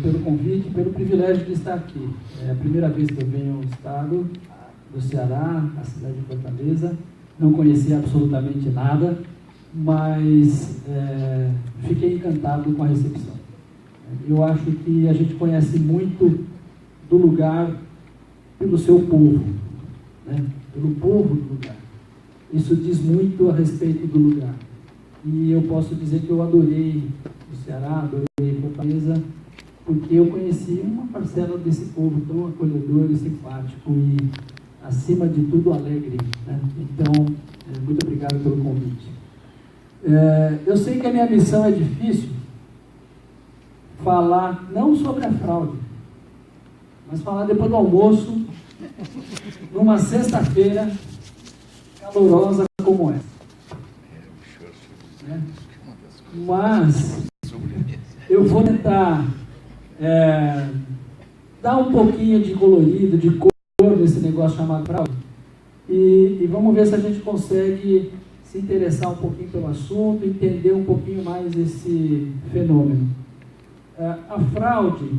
pelo convite, pelo privilégio de estar aqui. É a primeira vez que eu venho ao estado do Ceará, a cidade de Fortaleza. Não conhecia absolutamente nada, mas fiquei encantado com a recepção. Eu acho que a gente conhece muito do lugar pelo seu povo, né? Pelo povo do lugar. Isso diz muito a respeito do lugar. E eu posso dizer que eu adorei o Ceará, adorei Fortaleza, porque eu conheci uma parcela desse povo tão acolhedor e simpático e, acima de tudo, alegre, né? Então, muito obrigado pelo convite. Eu sei que a minha missão é difícil, falar não sobre a fraude, mas falar depois do almoço, numa sexta-feira calorosa como essa. Mas eu vou tentar dar um pouquinho de colorido, de cor nesse negócio chamado fraude, e vamos ver se a gente consegue se interessar um pouquinho pelo assunto, entender um pouquinho mais esse fenômeno. A fraude,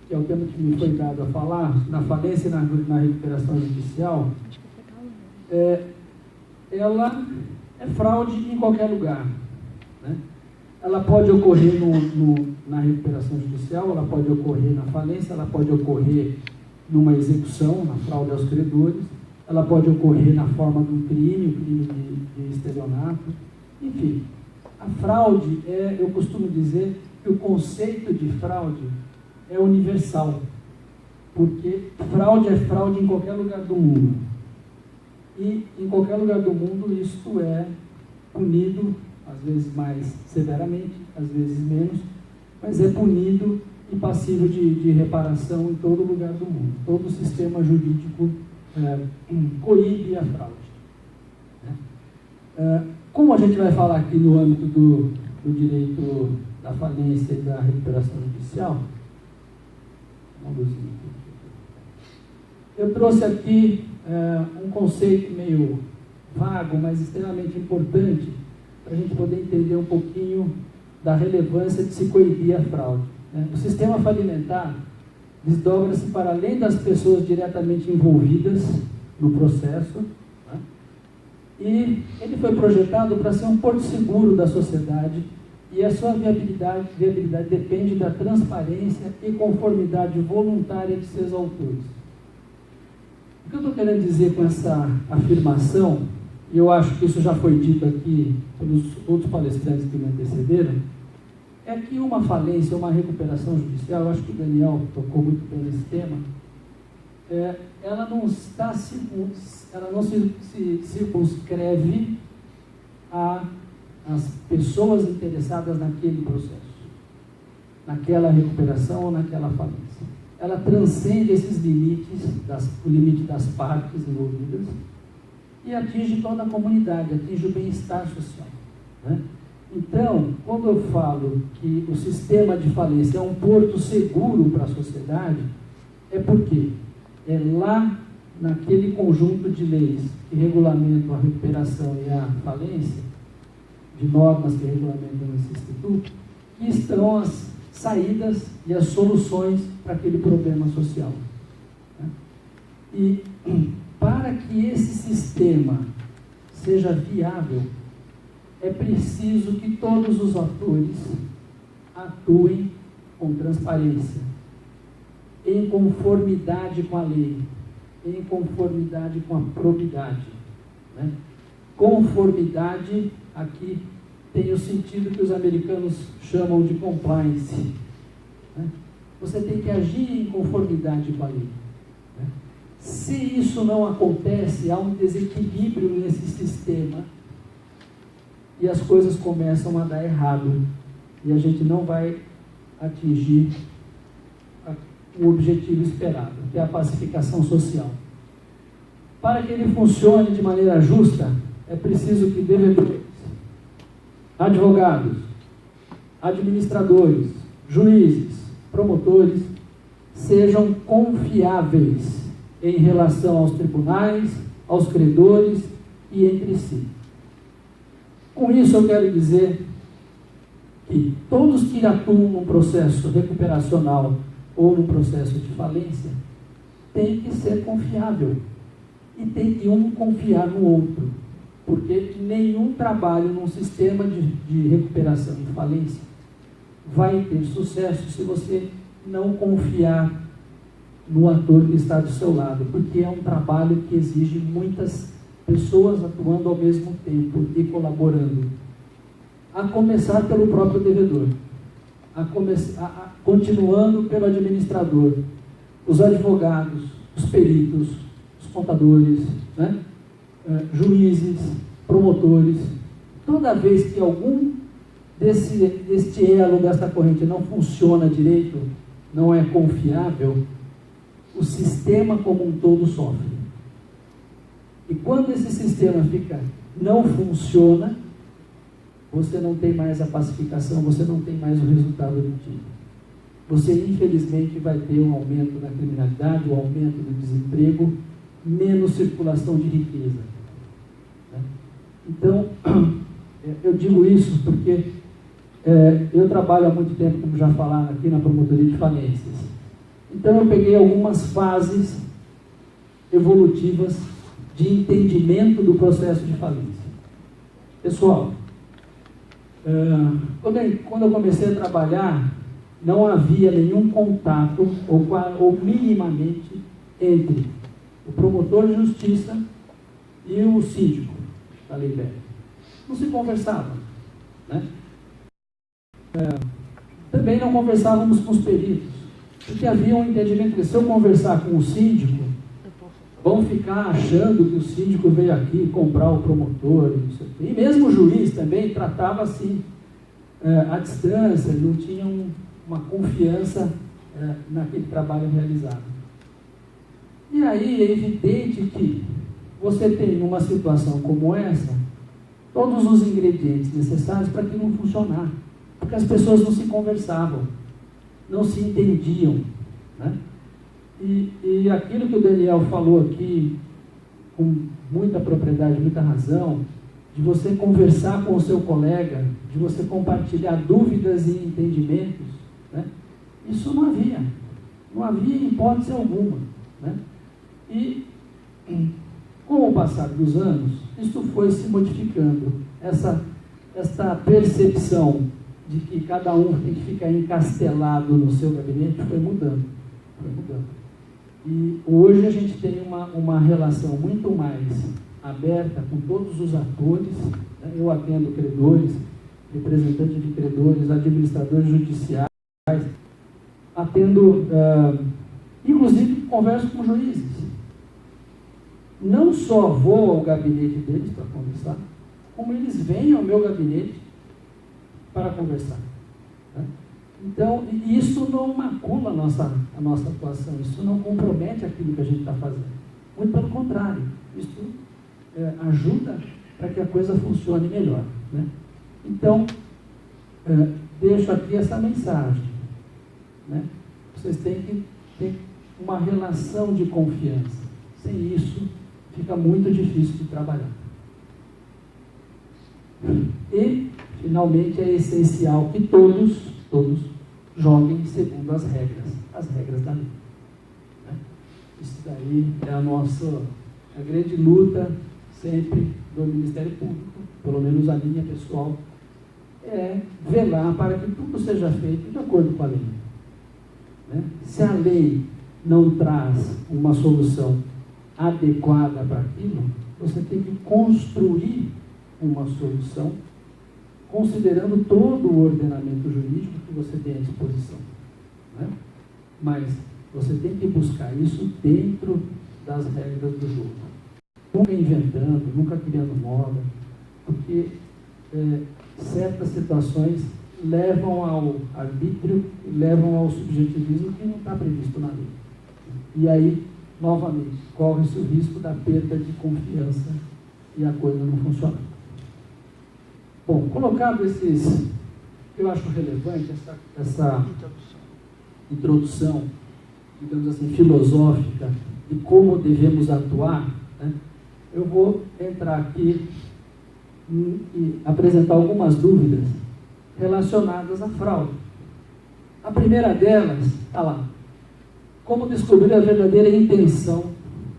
que é o tema que me foi dado a falar, na falência e na recuperação judicial, ela é fraude em qualquer lugar, né? Ela pode ocorrer na recuperação judicial, ela pode ocorrer na falência, ela pode ocorrer numa execução, na fraude aos credores, ela pode ocorrer na forma de um crime, o crime de estelionato, enfim. A fraude, eu costumo dizer que o conceito de fraude é universal, porque fraude é fraude em qualquer lugar do mundo. E em qualquer lugar do mundo isto é punido, às vezes mais severamente, às vezes menos, mas é punido e passível de reparação em todo lugar do mundo. Todo o sistema jurídico coíbe a fraude, né? Como a gente vai falar aqui no âmbito do direito da falência e da recuperação judicial, eu trouxe aqui um conceito meio vago, mas extremamente importante, para a gente poder entender um pouquinho da relevância de se coibir a fraude, né? O sistema falimentar desdobra-se para além das pessoas diretamente envolvidas no processo, né? E ele foi projetado para ser um porto seguro da sociedade, e a sua viabilidade depende da transparência e conformidade voluntária de seus autores. O que eu estou querendo dizer com essa afirmação, e eu acho que isso já foi dito aqui pelos outros palestrantes que me antecederam, é que uma falência, uma recuperação judicial, eu acho que o Daniel tocou muito bem nesse tema, ela não se circunscreve às pessoas interessadas naquele processo, naquela recuperação ou naquela falência. Ela transcende esses limites, o limite das partes envolvidas, e atinge toda a comunidade, atinge o bem-estar social, né? Então, quando eu falo que o sistema de falência é um porto seguro para a sociedade, é porque é lá, naquele conjunto de leis que regulamentam a recuperação e a falência, de normas que regulamentam esse instituto, que estão as saídas e as soluções para aquele problema social, né? E para que esse sistema seja viável, é preciso que todos os atores atuem com transparência, em conformidade com a lei, em conformidade com a probidade, né? Conformidade, aqui tem o sentido que os americanos chamam de compliance, né? Você tem que agir em conformidade com a lei, né? Se isso não acontece, há um desequilíbrio nesse sistema e as coisas começam a dar errado e a gente não vai atingir o objetivo esperado, que é a pacificação social. Para que ele funcione de maneira justa, é preciso que devedores, advogados, administradores, juízes, promotores sejam confiáveis em relação aos tribunais, aos credores e entre si. Com isso eu quero dizer que todos que atuam num processo recuperacional ou num processo de falência tem que ser confiável e tem que um confiar no outro, porque nenhum trabalho num sistema de recuperação e falência vai ter sucesso se você não confiar no ator que está do seu lado, porque é um trabalho que exige muitas pessoas atuando ao mesmo tempo e colaborando, a começar pelo próprio devedor, continuando pelo administrador, os advogados, os peritos, os contadores, né? Juízes, promotores. Toda vez que algum deste elo, desta corrente não funciona direito, não é confiável, o sistema como um todo sofre. E quando esse sistema não funciona, você não tem mais a pacificação, você não tem mais o resultado obtido. Você, infelizmente, vai ter um aumento da criminalidade, um aumento do desemprego, menos circulação de riqueza. Né? Então, eu digo isso porque eu trabalho há muito tempo, como já falaram aqui, na promotoria de falências. Então, eu peguei algumas fases evolutivas de entendimento do processo de falência. Pessoal, quando eu comecei a trabalhar, não havia nenhum contato, ou minimamente, entre o promotor de justiça e o síndico da lei velha. Não se conversava, né? Também não conversávamos com os peritos, porque havia um entendimento que se eu conversar com o síndico, vão ficar achando que o síndico veio aqui comprar o promotor, não sei o quê. E mesmo o juiz também tratava assim, à distância, não tinha uma confiança naquele trabalho realizado. E aí é evidente que você tem uma situação como essa, todos os ingredientes necessários para aquilo não funcionar, porque as pessoas não se conversavam, não se entendiam, né? E aquilo que o Daniel falou aqui, com muita propriedade, muita razão, de você conversar com o seu colega, de você compartilhar dúvidas e entendimentos, né? Isso não havia em hipótese alguma, né? E com o passar dos anos, isso foi se modificando, essa percepção de que cada um tem que ficar encastelado no seu gabinete foi mudando. E hoje a gente tem uma relação muito mais aberta com todos os atores, né? Eu atendo credores, representantes de credores, administradores judiciais, atendo, inclusive converso com juízes. Não só vou ao gabinete deles para conversar, como eles vêm ao meu gabinete para conversar, né? Então, isso não macula a nossa atuação, isso não compromete aquilo que a gente está fazendo. Muito pelo contrário, isso ajuda para que a coisa funcione melhor, né? Então, deixo aqui essa mensagem, né? Vocês têm que ter uma relação de confiança. Sem isso, fica muito difícil de trabalhar. E, finalmente, é essencial que todos joguem segundo as regras da lei, né? Isso daí é a grande luta sempre do Ministério Público, pelo menos a minha pessoal, é velar para que tudo seja feito de acordo com a lei, né? Se a lei não traz uma solução adequada para aquilo, você tem que construir uma solução considerando todo o ordenamento jurídico que você tem à disposição, né? Mas você tem que buscar isso dentro das regras do jogo. Nunca inventando, nunca criando moda, porque certas situações levam ao arbítrio, levam ao subjetivismo que não está previsto na lei. E aí, novamente, corre-se o risco da perda de confiança e a coisa não funcionar. Bom, colocado esses, eu acho relevante essa introdução, digamos assim, filosófica de como devemos atuar, né? Eu vou entrar aqui e apresentar algumas dúvidas relacionadas à fraude. A primeira delas está lá. Como descobrir a verdadeira intenção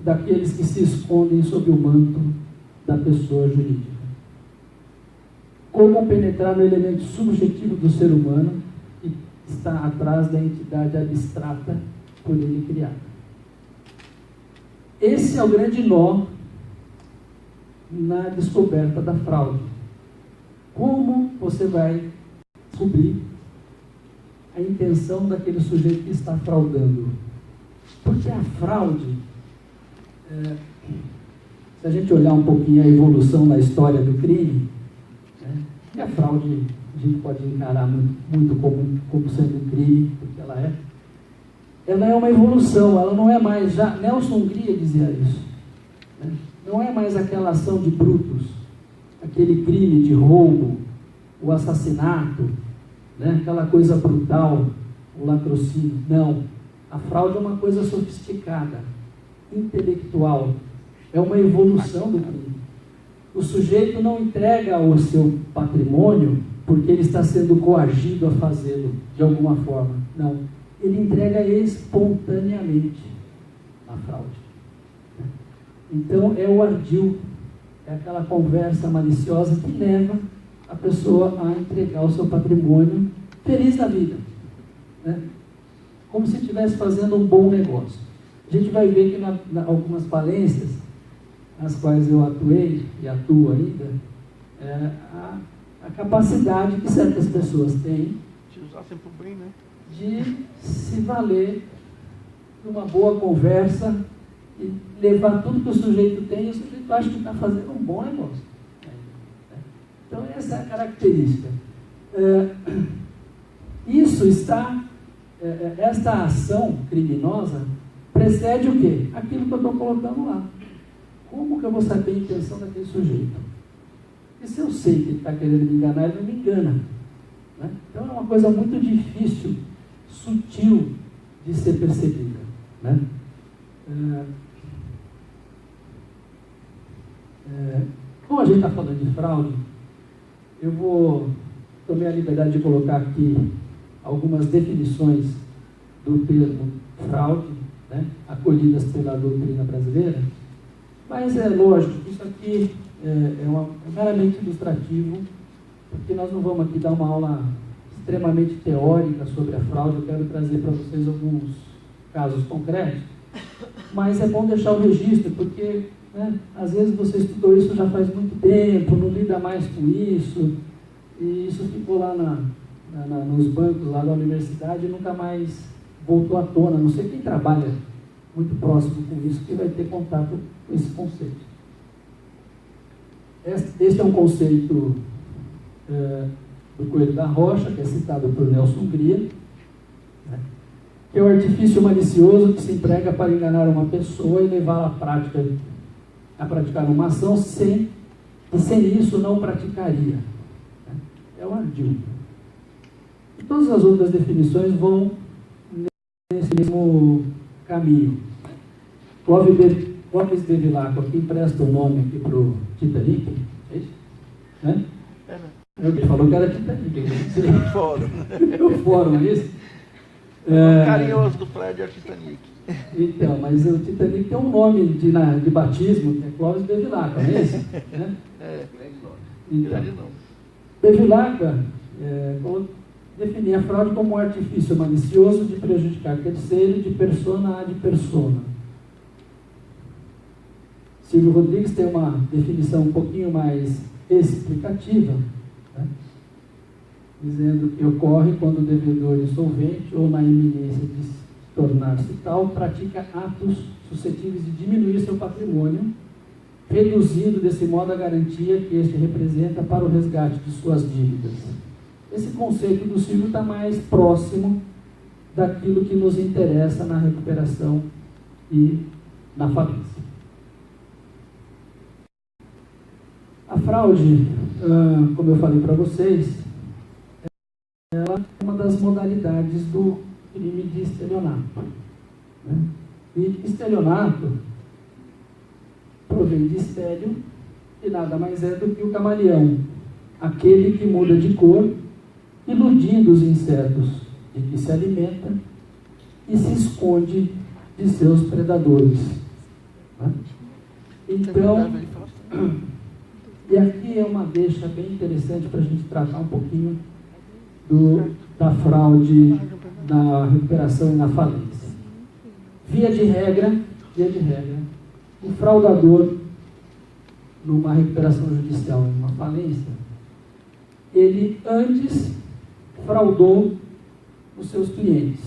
daqueles que se escondem sob o manto da pessoa jurídica. Como penetrar no elemento subjetivo do ser humano que está atrás da entidade abstrata por ele criada. Esse é o grande nó na descoberta da fraude. Como você vai descobrir a intenção daquele sujeito que está fraudando? Porque a fraude, se a gente olhar um pouquinho a evolução da história do crime, e a fraude a gente pode encarar muito como sendo um crime, porque ela é uma evolução, ela não é mais, já Nelson Hungria dizia isso, né? Não é mais aquela ação de brutos, aquele crime de roubo, o assassinato, né? Aquela coisa brutal, o latrocínio. Não, a fraude é uma coisa sofisticada, intelectual, é uma evolução do crime. O sujeito não entrega o seu patrimônio porque ele está sendo coagido a fazê-lo de alguma forma. Não, ele entrega espontaneamente a fraude. Então é o ardil, é aquela conversa maliciosa que leva a pessoa a entregar o seu patrimônio feliz da vida, né? Como se estivesse fazendo um bom negócio. A gente vai ver que algumas falências nas quais eu atuei e atuo ainda, a capacidade que certas pessoas têm de se valer de uma boa conversa e levar tudo que o sujeito tem, e o sujeito acha que está fazendo um bom negócio. Então essa é a característica. Esta ação criminosa precede o quê? Aquilo que eu estou colocando lá. Como que eu vou saber a intenção daquele sujeito? Porque se eu sei que ele está querendo me enganar, ele não me engana, né? Então é uma coisa muito difícil, sutil de ser percebida, né? Como a gente está falando de fraude, eu tomei a liberdade de colocar aqui algumas definições do termo fraude, né, acolhidas pela doutrina brasileira, mas é lógico que isso aqui é meramente ilustrativo, porque nós não vamos aqui dar uma aula extremamente teórica sobre a fraude. Eu quero trazer para vocês alguns casos concretos, mas é bom deixar o registro, porque, né, às vezes você estudou isso já faz muito tempo, não lida mais com isso, e isso ficou lá nos bancos lá da universidade e nunca mais voltou à tona. Não sei quem trabalha muito próximo com isso que vai ter contato com esse conceito. Este é um conceito do Coelho da Rocha, que é citado por Nelson Hungria, né, que é o artifício malicioso que se emprega para enganar uma pessoa e levá-la a praticar uma ação sem isso não praticaria. Né? É o ardil. E todas as outras definições vão nesse mesmo caminho. Clóvis Bevilacqua, aqui empresta o nome aqui para o Titanic, é isso? Né? Ele falou que era Titanic. O fórum. O fórum, é isso? O carinhoso do prédio é Titanic. Então, mas o Titanic tem um nome de batismo, que é Clóvis Bevilacqua, não é isso? Grande nome. Bevilacqua definia a fraude como um artifício malicioso de prejudicar terceiro de persona ad persona. Silvio Rodrigues tem uma definição um pouquinho mais explicativa, né, dizendo que ocorre quando o devedor insolvente ou na iminência de se tornar-se tal, pratica atos suscetíveis de diminuir seu patrimônio, reduzindo desse modo a garantia que este representa para o resgate de suas dívidas. Esse conceito do Silvio está mais próximo daquilo que nos interessa na recuperação e na falência. A fraude, como eu falei para vocês, ela é uma das modalidades do crime de estelionato, né? E estelionato provém de estélio, e nada mais é do que o camaleão, aquele que muda de cor iludindo os insetos de que se alimenta e se esconde de seus predadores. Né? Então, e aqui é uma deixa bem interessante para a gente tratar um pouquinho da fraude na recuperação e na falência. Via de regra, o fraudador, numa recuperação judicial, numa falência, ele antes fraudou os seus clientes,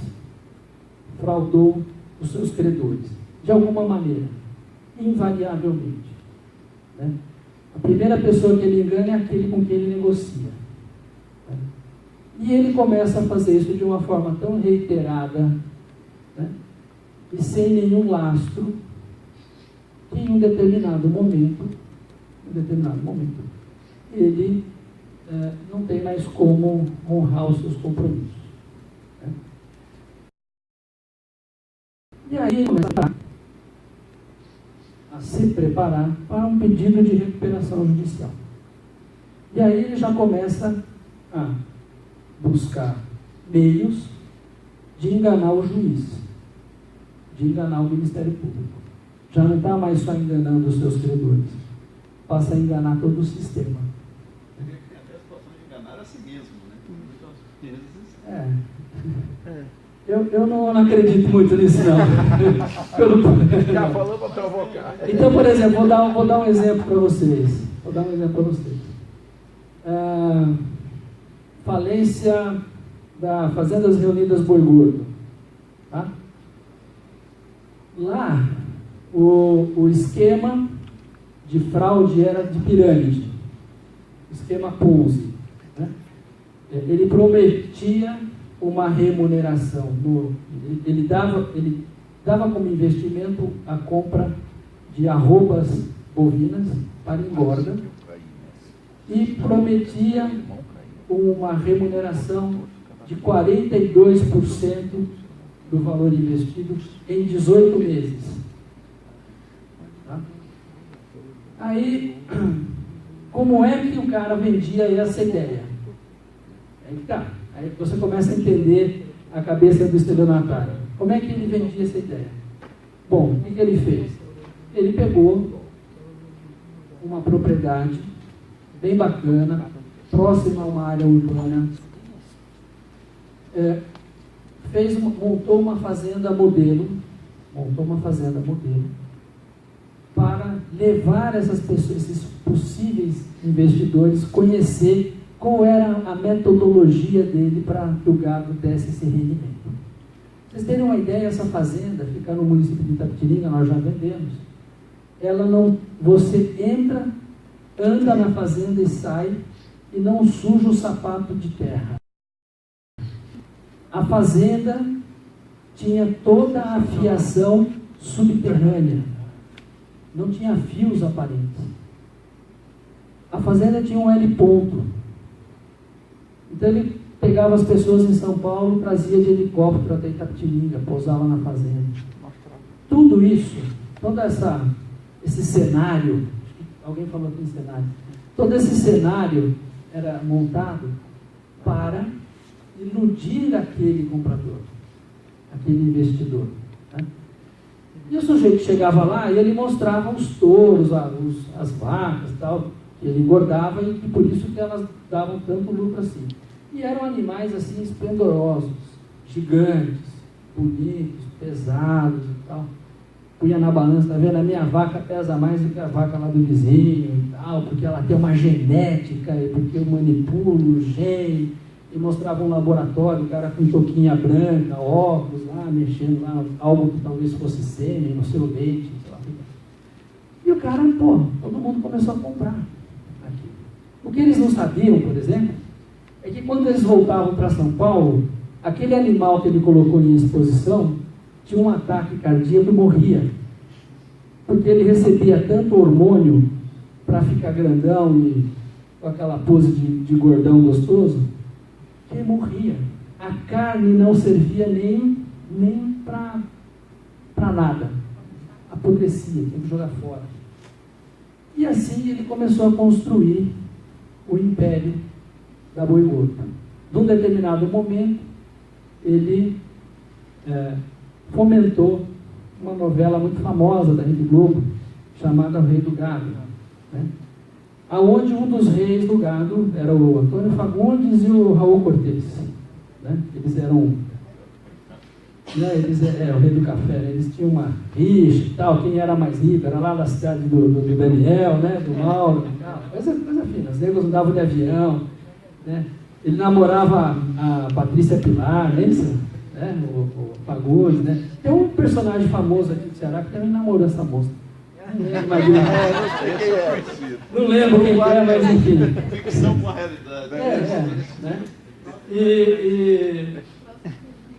fraudou os seus credores, de alguma maneira, invariavelmente. Né? A primeira pessoa que ele engana é aquele com quem ele negocia. Né? E ele começa a fazer isso de uma forma tão reiterada, né? E sem nenhum lastro, que em um determinado momento, ele não tem mais como honrar os seus compromissos. Né? E aí ele começa a se preparar para um pedido de recuperação judicial. E aí ele já começa a buscar meios de enganar o juiz, de enganar o Ministério Público. Já não está mais só enganando os seus credores, passa a enganar todo o sistema. Tem até a situação de enganar a si mesmo, né? Muitas vezes. Eu não acredito muito nisso, não. Já falou para provocar. Então, por exemplo, vou dar um exemplo para vocês. Falência da Fazendas Reunidas Boi Gordo. Tá? Lá, o esquema de fraude era de pirâmide. Esquema Ponzi. Né? Ele prometia uma remuneração. Ele dava como investimento a compra de arrobas bovinas para engorda e prometia uma remuneração de 42% do valor investido em 18 meses. Tá? Aí, como é que o cara vendia essa ideia? Aí tá. Aí você começa a entender a cabeça do estelionatário. Como é que ele vendia essa ideia? Bom, o que ele fez? Ele pegou uma propriedade bem bacana, próxima a uma área urbana, montou uma fazenda modelo, para levar essas pessoas, esses possíveis investidores, conhecer qual era a metodologia dele para que o gado desse esse rendimento. Vocês terem uma ideia, essa fazenda fica no município de Itapetininga, nós já vendemos. Você entra, anda na fazenda e sai, e não suja o sapato de terra. A fazenda tinha toda a fiação subterrânea, não tinha fios aparentes. A fazenda tinha um L-ponto. Então ele pegava as pessoas em São Paulo, trazia de helicóptero até Itapetininga, pousava na fazenda. Tudo isso, todo esse cenário, alguém falou aqui em cenário, todo esse cenário era montado para iludir aquele comprador, aquele investidor. Né? E o sujeito chegava lá e ele mostrava os touros, as vacas, tal, que ele engordava e por isso que elas davam tanto lucro assim. E eram animais assim esplendorosos, gigantes, bonitos, pesados e tal. Punha na balança, tá vendo? A minha vaca pesa mais do que a vaca lá do vizinho e tal, porque ela tem uma genética, e porque eu manipulo o gene. E mostrava um laboratório, o cara com touquinha branca, óculos lá, mexendo lá, algo que talvez fosse sêmen no seu leite, sei lá. E o cara, todo mundo começou a comprar aquilo. O que eles não sabiam, por exemplo, é que quando eles voltavam para São Paulo, aquele animal que ele colocou em exposição tinha um ataque cardíaco e morria. Porque ele recebia tanto hormônio para ficar grandão e com aquela pose de gordão gostoso, que ele morria. A carne não servia nem para nada. Apodrecia, tinha que jogar fora. E assim ele começou a construir o império da boi gordo. de um determinado momento, ele fomentou uma novela muito famosa da Rede Globo, chamada O Rei do Gado, né? Aonde um dos reis do gado era o Antônio Fagundes e o Raul Cortez, né? Eles eram... o rei do café, né? Eles tinham uma rixa e tal, quem era mais rico, era lá da cidade do Daniel, né? Do Mauro, coisa fina, os negros andavam de avião, né? Ele namorava a Patrícia Pilar, lembra? Né? O Fagundes, né? Tem um personagem famoso aqui do Ceará que também namorou essa moça. Não lembro quem é, mas enfim. Ficção com a realidade. Né?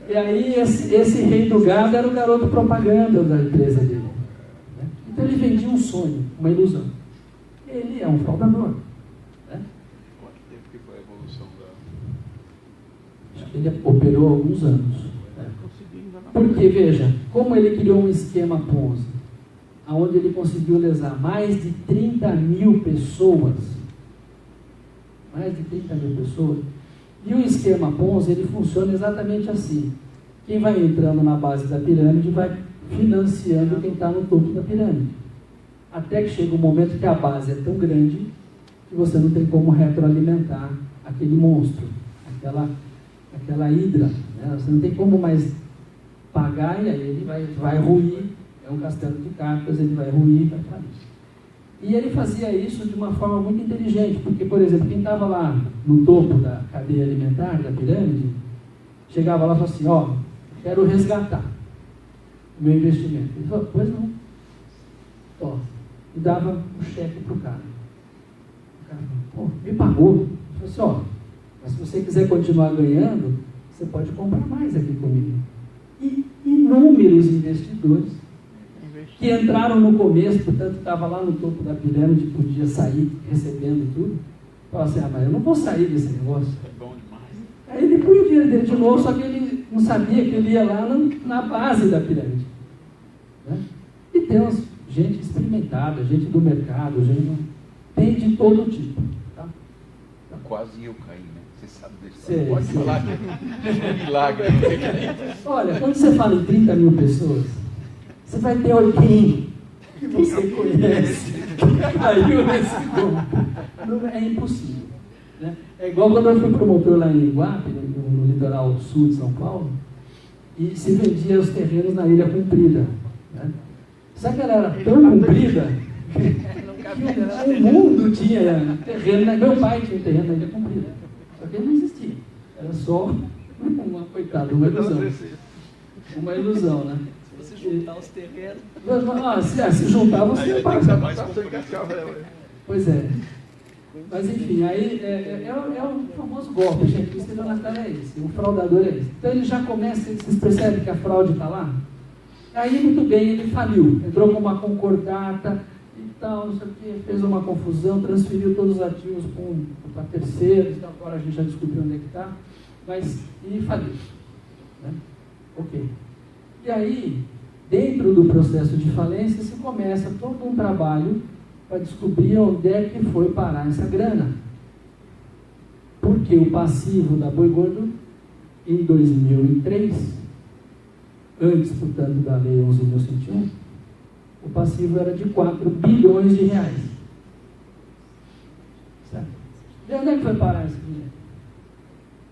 E aí esse rei do gado era o garoto propaganda da empresa dele. Né? Então ele vendia um sonho, uma ilusão. Ele é um fraudador. Né? Quanto tempo que foi a evolução da... Acho que ele operou há alguns anos. Né? Porque, veja, como ele criou um esquema Ponzi, onde ele conseguiu lesar mais de 30 mil pessoas, e o esquema Ponzi, ele funciona exatamente assim. Quem vai entrando na base da pirâmide vai financiando quem está no topo da pirâmide, até que chega um momento que a base é tão grande que você não tem como retroalimentar aquele monstro, aquela hidra, né? Você não tem como mais pagar, e aí ele vai ruir. É um castelo de cartas, ele vai ruir e vai falir. E ele fazia isso de uma forma muito inteligente, porque, por exemplo, quem estava lá no topo da cadeia alimentar, da pirâmide, chegava lá e falava assim, ó, quero resgatar o meu investimento. Ele falou, pois não. Ó, e dava um cheque para o cara. O cara falou, pô, me pagou. Ele falou assim, ó, mas se você quiser continuar ganhando, você pode comprar mais aqui comigo. E inúmeros investidores que entraram no começo, portanto estava lá no topo da pirâmide, podia sair recebendo e tudo, falaram assim, mas eu não vou sair desse negócio. É bom demais. Aí ele põe o dinheiro dele de novo, só que ele não sabia que ele ia lá na base da pirâmide. Né? E tem gente experimentada, gente do mercado, tem de todo tipo. Tá? Quase eu caí, né? Você sabe desse. Pode falar que é um milagre. Olha, quando você fala em 30 mil pessoas, você vai ter alguém que você conhece que caiu nesse golpe. É impossível. Né? É igual quando eu fui promotor lá em Iguape, no litoral sul de São Paulo, e se vendia os terrenos na Ilha Comprida. Né? Só que ela era tão comprida que o mundo tinha terreno. Né? Meu pai tinha terreno na Ilha Comprida. Só que ele não existia. Era só uma ilusão. Uma ilusão, né? Se juntar os terrenos. Se juntar, você passa mais. Pois é. Mas enfim, aí é o famoso golpe, gente. O que na tela é esse, o fraudador é esse. Então ele já começa, vocês percebem que a fraude está lá? Aí, muito bem, ele faliu, entrou com uma concordata e tal, não sei o que, fez uma confusão, transferiu todos os ativos para terceiros, então agora a gente já descobriu onde é que está, mas e faliu. Né? Ok. E aí, dentro do processo de falência, se começa todo um trabalho para descobrir onde é que foi parar essa grana. Porque o passivo da Boi Gordo, em 2003, antes, portanto, da Lei 11.101, o passivo era de 4 bilhões de reais. Certo? E onde é que foi parar esse dinheiro?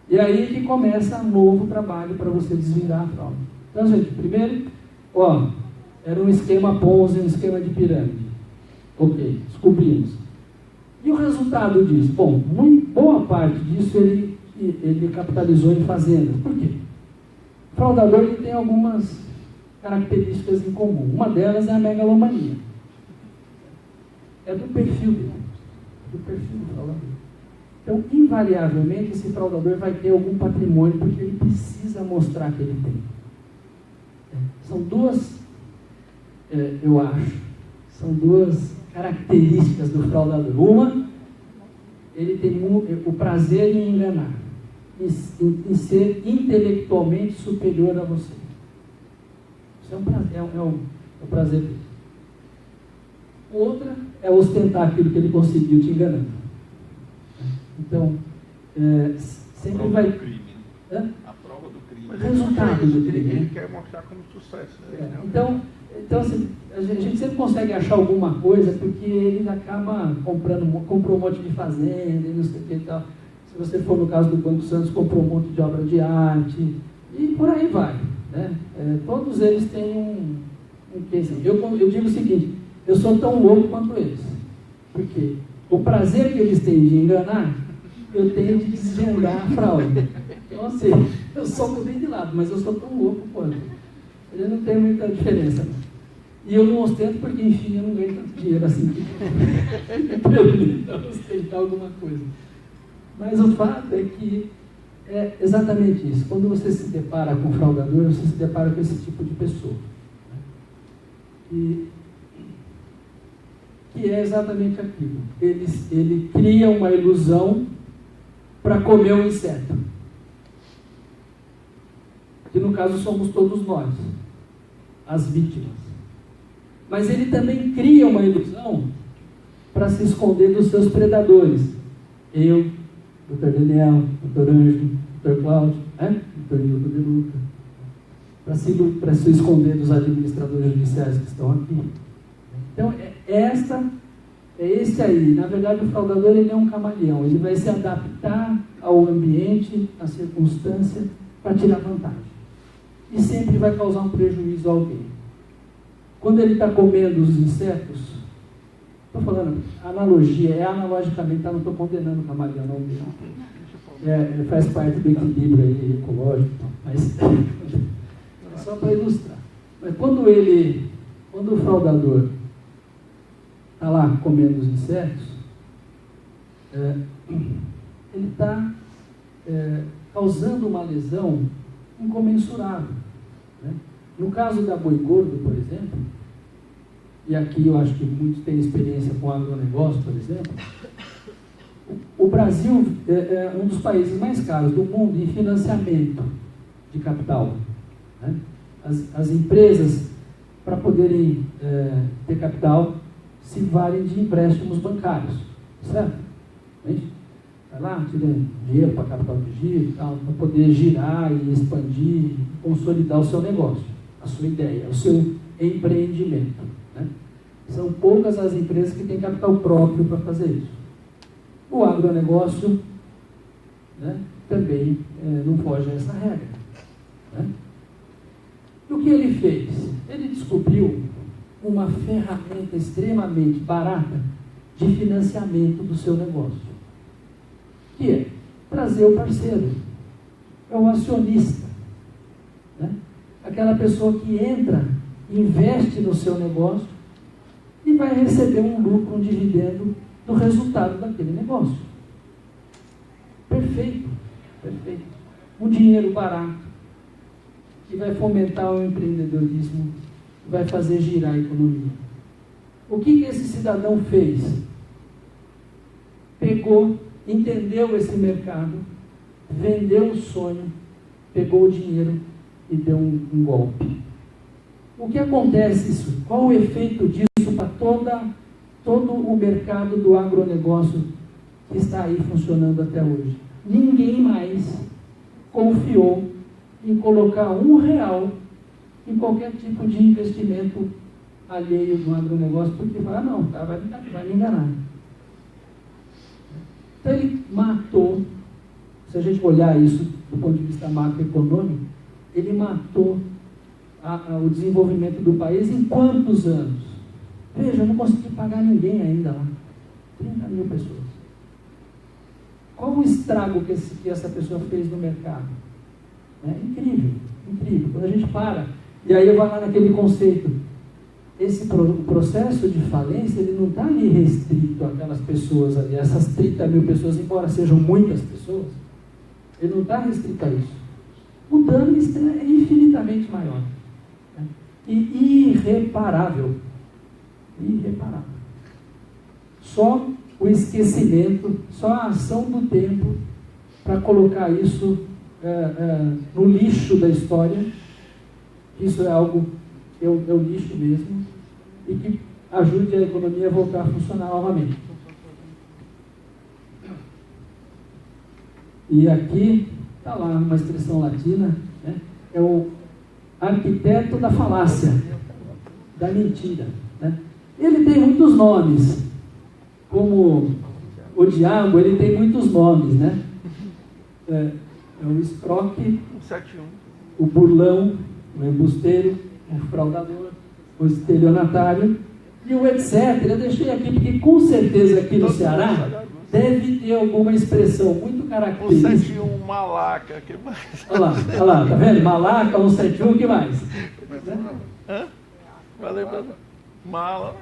E aí que começa um novo trabalho para você desvendar a fraude. Então, gente, primeiro, era um esquema Ponzi, um esquema de pirâmide. Ok, descobrimos. E o resultado disso? Bom, boa parte disso ele capitalizou em fazendas. Por quê? O fraudador ele tem algumas características em comum. Uma delas é a megalomania. É do perfil dele. Do perfil do fraudador. Então, invariavelmente, esse fraudador vai ter algum patrimônio, porque ele precisa mostrar que ele tem. São duas, eu acho, são duas características do fraudador. Uma, ele tem o prazer em enganar, em ser intelectualmente superior a você. Isso é um prazer, é o prazer dele. Outra é ostentar aquilo que ele conseguiu te enganando. Então, sempre vai... crime. A prova do crime. Mas resultado do crime. Ele quer mostrar como sucesso. Né? Então assim, a gente sempre consegue achar alguma coisa, porque ele acaba comprou um monte de fazenda e não sei o que e tal. Se você for no caso do Banco Santos, comprou um monte de obra de arte, e por aí vai. Né? Todos eles têm um quezinho. Eu digo o seguinte, eu sou tão louco quanto eles. Porque o prazer que eles têm de enganar, eu tenho de desvendar a fraude. Então, assim, eu só mudei de lado, mas eu sou tão louco quanto. Ele não tem muita diferença. Não. E eu não ostento porque, enfim, eu não ganho tanto dinheiro assim que permita ostentar alguma coisa. Mas o fato é que é exatamente isso. Quando você se depara com um fraudador, você se depara com esse tipo de pessoa. Né? Que é exatamente aquilo. Ele cria uma ilusão para comer um inseto. Que no caso somos todos nós, as vítimas. Mas ele também cria uma ilusão para se esconder dos seus predadores. Eu, Dr. Daniel, Dr. Ângelo, Dr. Cláudio, Dr. Nilton de Luca. Para se esconder dos administradores judiciais que estão aqui. Então, esse aí. Na verdade, o fraudador ele é um camaleão. Ele vai se adaptar ao ambiente, à circunstância, para tirar vantagem. E sempre vai causar um prejuízo a alguém. Quando ele está comendo os insetos, estou falando, analogia, analogicamente, não estou condenando o camaleão, não. Faz parte do equilíbrio aí, ecológico, mas só para ilustrar. Mas quando o fraudador está lá comendo os insetos, ele está causando uma lesão incomensurável. Né? No caso da boi gordo, por exemplo, e aqui eu acho que muitos têm experiência com agronegócio, por exemplo, o Brasil é um dos países mais caros do mundo em financiamento de capital. Né? As empresas, para poderem ter capital, se valem de empréstimos bancários, certo? Vai lá, tira dinheiro para capital de giro, para poder girar e expandir, consolidar o seu negócio, a sua ideia, o seu empreendimento. Né? São poucas as empresas que têm capital próprio para fazer isso. O agronegócio, né, também não foge a essa regra. Né? E o que ele fez? Ele descobriu uma ferramenta extremamente barata de financiamento do seu negócio, que é trazer o parceiro, é o acionista, né? Aquela pessoa que entra, investe no seu negócio e vai receber um lucro, um dividendo do resultado daquele negócio. Perfeito, perfeito. Um dinheiro barato, que vai fomentar o empreendedorismo, vai fazer girar a economia. O que esse cidadão fez? Pegou, entendeu esse mercado, vendeu o sonho, pegou o dinheiro e deu um golpe. O que acontece isso? Qual o efeito disso para todo o mercado do agronegócio que está aí funcionando até hoje? Ninguém mais confiou em colocar R$1 em qualquer tipo de investimento alheio no agronegócio, porque fala, não, tá, vai me enganar. Então ele matou, se a gente olhar isso do ponto de vista macroeconômico, ele matou o desenvolvimento do país em quantos anos? Veja, eu não consegui pagar ninguém ainda lá. 30 mil pessoas. Qual o estrago que essa pessoa fez no mercado? É incrível, incrível. Quando a gente para, e aí eu vou lá naquele conceito, o processo de falência, ele não está ali restrito àquelas pessoas ali, essas 30 mil pessoas, embora sejam muitas pessoas, ele não está restrito a isso. O dano é infinitamente maior. Né? E irreparável. Irreparável. Só o esquecimento, só a ação do tempo para colocar isso no lixo da história. Isso é algo, é o lixo mesmo, e que ajude a economia a voltar a funcionar novamente. E aqui está lá uma expressão latina, né? É o arquiteto da falácia, da mentira, né? Ele tem muitos nomes, como o diabo, ele tem muitos nomes, né? É o escroque, o burlão, o embusteiro, o fraudador, o estelionatário e o etc. Eu deixei aqui porque com certeza aqui no Ceará deve ter alguma expressão muito característica. 171, malaca, que mais? Olha lá, tá vendo? Malaca, 171, o que mais? Hã? Valeu, mala.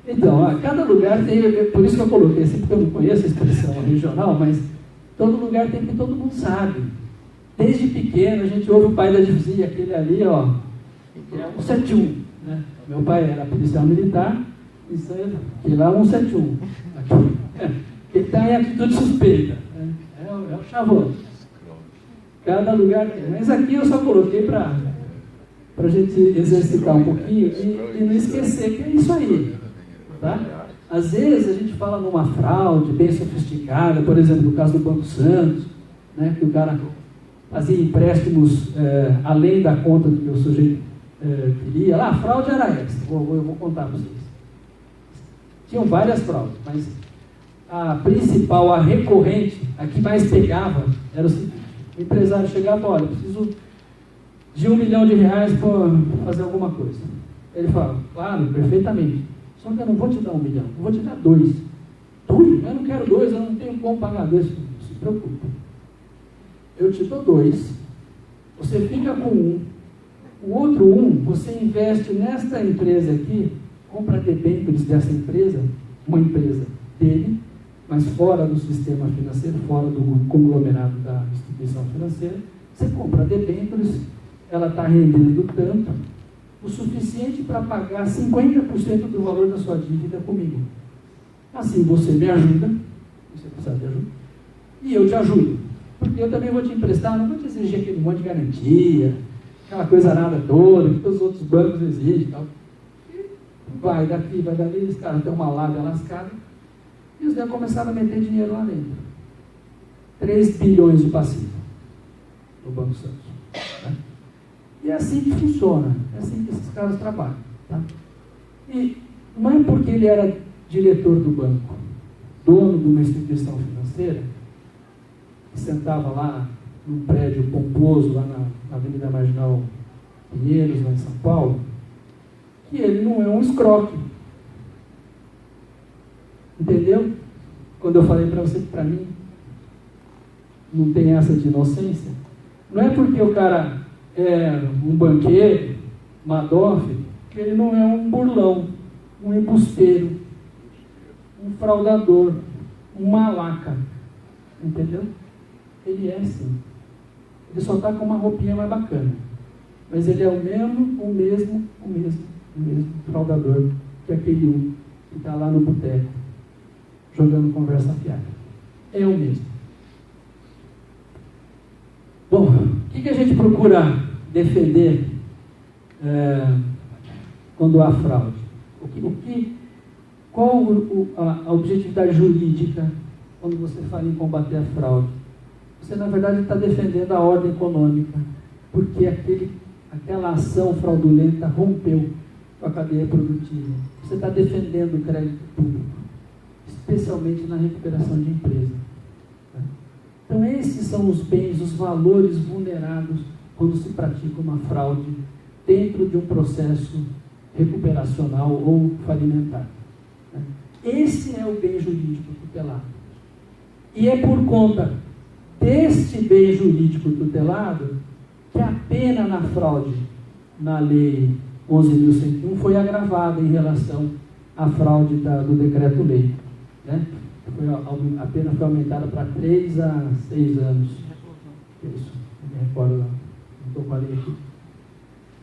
Então, cada lugar tem, por isso que eu coloquei assim, porque eu não conheço a expressão regional, mas todo lugar tem que todo mundo sabe. Desde pequeno a gente ouve o pai da dizia, aquele ali, ó, é 171, né? Meu pai era policial militar, isso aí, que lá é 171. Aqui, ele está em atitude suspeita, né? É o chavão. Cada lugar tem. Mas aqui eu só coloquei para a gente exercitar um pouquinho e não esquecer que é isso aí. Tá? Às vezes a gente fala numa fraude bem sofisticada, por exemplo, no caso do Banco Santos, né, que o cara fazia empréstimos além da conta do que o sujeito queria. Lá, a fraude era essa, eu vou contar para vocês. Tinham várias fraudes, mas a principal, a recorrente, a que mais pegava, era o seguinte: o empresário chegava, olha, preciso de R$1 milhão para fazer alguma coisa. Ele fala, claro, perfeitamente, só que eu não vou te dar 1 milhão, eu vou te dar 2. 2? Eu não quero 2, eu não tenho como pagar 2. Não se preocupe. Eu te dou 2, você fica com 1, o outro 1 você investe nesta empresa aqui, compra debêntures dessa empresa, uma empresa dele, mas fora do sistema financeiro, fora do conglomerado da instituição financeira, você compra debêntures, ela está rendendo tanto, o suficiente para pagar 50% do valor da sua dívida comigo. Assim você me ajuda, você precisa de ajuda, e eu te ajudo, porque eu também vou te emprestar, não vou te exigir aquele monte de garantia, aquela coisa nada toda, que todos os outros bancos exigem, tal. Vai daqui, vai dali, os caras têm uma lábia lascada, e os caras começaram a meter dinheiro lá dentro. 3 bilhões de passivo no Banco Santos. Né? E é assim que funciona, é assim que esses caras trabalham. Tá? E não é porque ele era diretor do banco, dono de uma instituição financeira, que sentava lá num prédio pomposo, lá na Avenida Marginal Pinheiros, lá em São Paulo, que ele não é um escroque. Entendeu? Quando eu falei para você que para mim não tem essa de inocência, não é porque o cara é um banqueiro, Madoff, que ele não é um burlão, um embusteiro, um fraudador, um malaca. Entendeu? Ele é sim. Ele só está com uma roupinha mais bacana. Mas ele é o mesmo fraudador que aquele um que está lá no boteco, jogando conversa fiada. É o mesmo. Bom, o que a gente procura defender quando há fraude? Qual a objetividade jurídica quando você fala em combater a fraude? Você, na verdade, está defendendo a ordem econômica, porque aquela ação fraudulenta rompeu com a cadeia produtiva. Você está defendendo o crédito público, especialmente na recuperação de empresa. Tá? Então, esses são os bens, os valores vulnerados quando se pratica uma fraude dentro de um processo recuperacional ou falimentar. Tá? Esse é o bem jurídico tutelado. E é por conta deste bem jurídico tutelado que a pena na fraude, na Lei 11.101, foi agravada em relação à fraude do decreto-lei. Né? A pena foi aumentada para 3 a 6 anos. Isso, não me recordo, não estou com a lei aqui.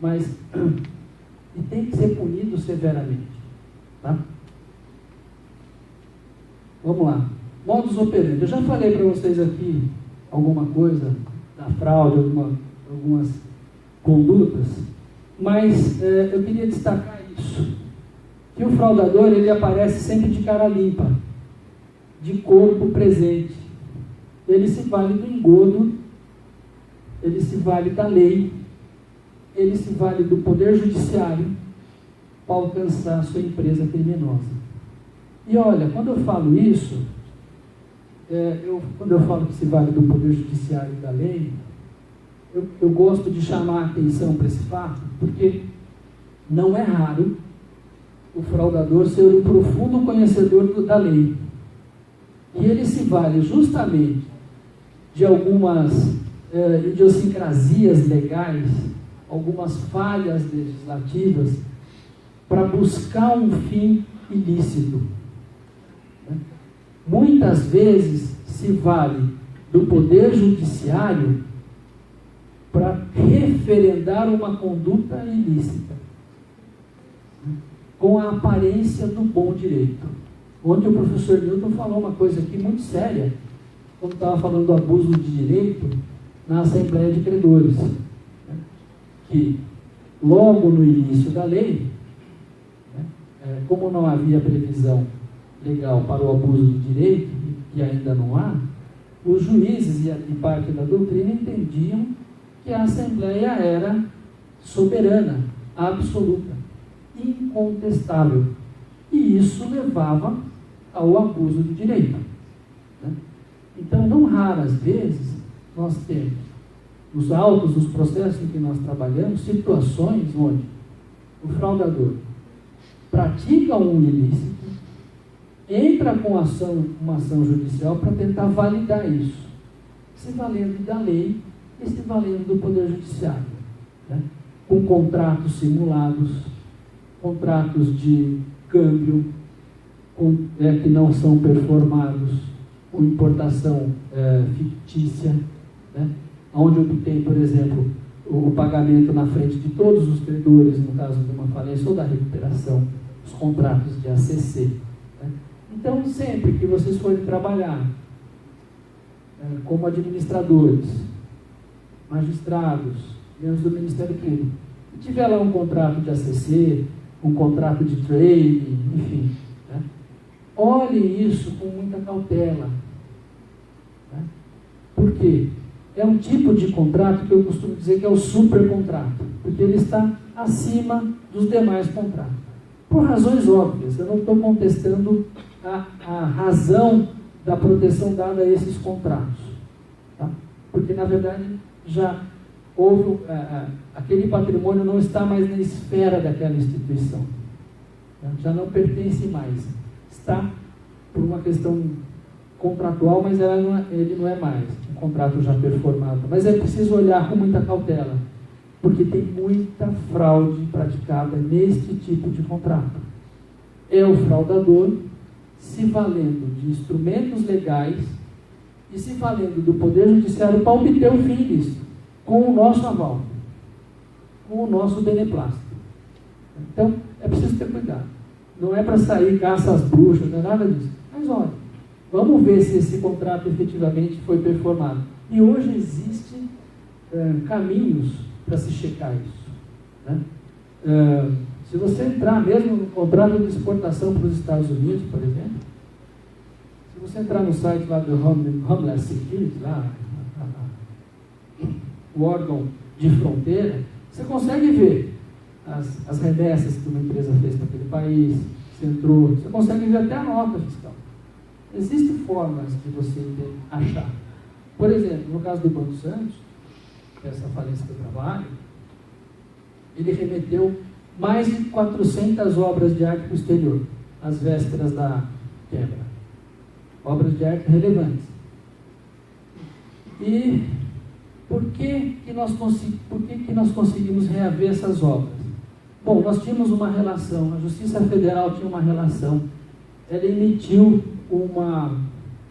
Mas, e tem que ser punido severamente. Tá? Vamos lá. Modus operandi. Eu já falei para vocês aqui alguma coisa da fraude, algumas condutas, mas eu queria destacar isso, que o fraudador ele aparece sempre de cara limpa, de corpo presente, ele se vale do engodo, ele se vale da lei, ele se vale do poder judiciário para alcançar a sua empresa criminosa. E olha, quando eu falo isso, quando eu falo que se vale do poder judiciário e da lei, eu gosto de chamar a atenção para esse fato, porque não é raro o fraudador ser um profundo conhecedor da lei. E ele se vale justamente de algumas idiosincrasias legais, algumas falhas legislativas, para buscar um fim ilícito. Muitas vezes se vale do poder judiciário para referendar uma conduta ilícita, com a aparência do bom direito. Ontem o professor Newton falou uma coisa aqui muito séria, quando estava falando do abuso de direito na Assembleia de Credores, que logo no início da lei, como não havia previsão legal para o abuso de direito, e ainda não há, os juízes e parte da doutrina entendiam que a Assembleia era soberana, absoluta, incontestável. E isso levava ao abuso de direito. Então, não raras vezes, nós temos, nos autos dos processos em que nós trabalhamos, situações onde o fraudador pratica um ilícito, entra com uma ação judicial para tentar validar isso, se valendo da lei e se valendo do poder judiciário, com contratos simulados, contratos de câmbio que não são performados, com importação fictícia, onde obtém, por exemplo, o pagamento na frente de todos os credores, no caso de uma falência ou da recuperação, os contratos de ACC. Então, sempre que vocês forem trabalhar como administradores, magistrados, membros do Ministério Público, e tiver lá um contrato de ACC, um contrato de trading, enfim, olhem isso com muita cautela. Por quê? É um tipo de contrato que eu costumo dizer que é o supercontrato, porque ele está acima dos demais contratos. Por razões óbvias, eu não estou contestando a razão da proteção dada a esses contratos. Porque, na verdade, já houve, aquele patrimônio não está mais na esfera daquela instituição. Já não pertence mais. Está por uma questão contratual, mas ele não é mais um contrato já performado. Mas é preciso olhar com muita cautela, porque tem muita fraude praticada neste tipo de contrato. É o fraudador se valendo de instrumentos legais e se valendo do Poder Judiciário para obter o fim ilícito, com o nosso aval, com o nosso beneplácito. Então, é preciso ter cuidado. Não é para sair caça às bruxas, não é nada disso. Mas olha, vamos ver se esse contrato efetivamente foi performado. E hoje existem caminhos para se checar isso. Se você entrar mesmo no contrato de exportação para os Estados Unidos, por exemplo, se você entrar no site lá do Homeland Security, lá, o órgão de fronteira, você consegue ver as remessas que uma empresa fez para aquele país, se entrou, você consegue ver até a nota fiscal. Existem formas de você achar. Por exemplo, no caso do Banco Santos, essa falência que eu trabalho, ele remeteu mais de 400 obras de arte para o exterior, às vésperas da quebra. Obras de arte relevantes. E por que nós conseguimos reaver essas obras? Bom, nós tínhamos uma relação, a Justiça Federal tinha uma relação, ela emitiu uma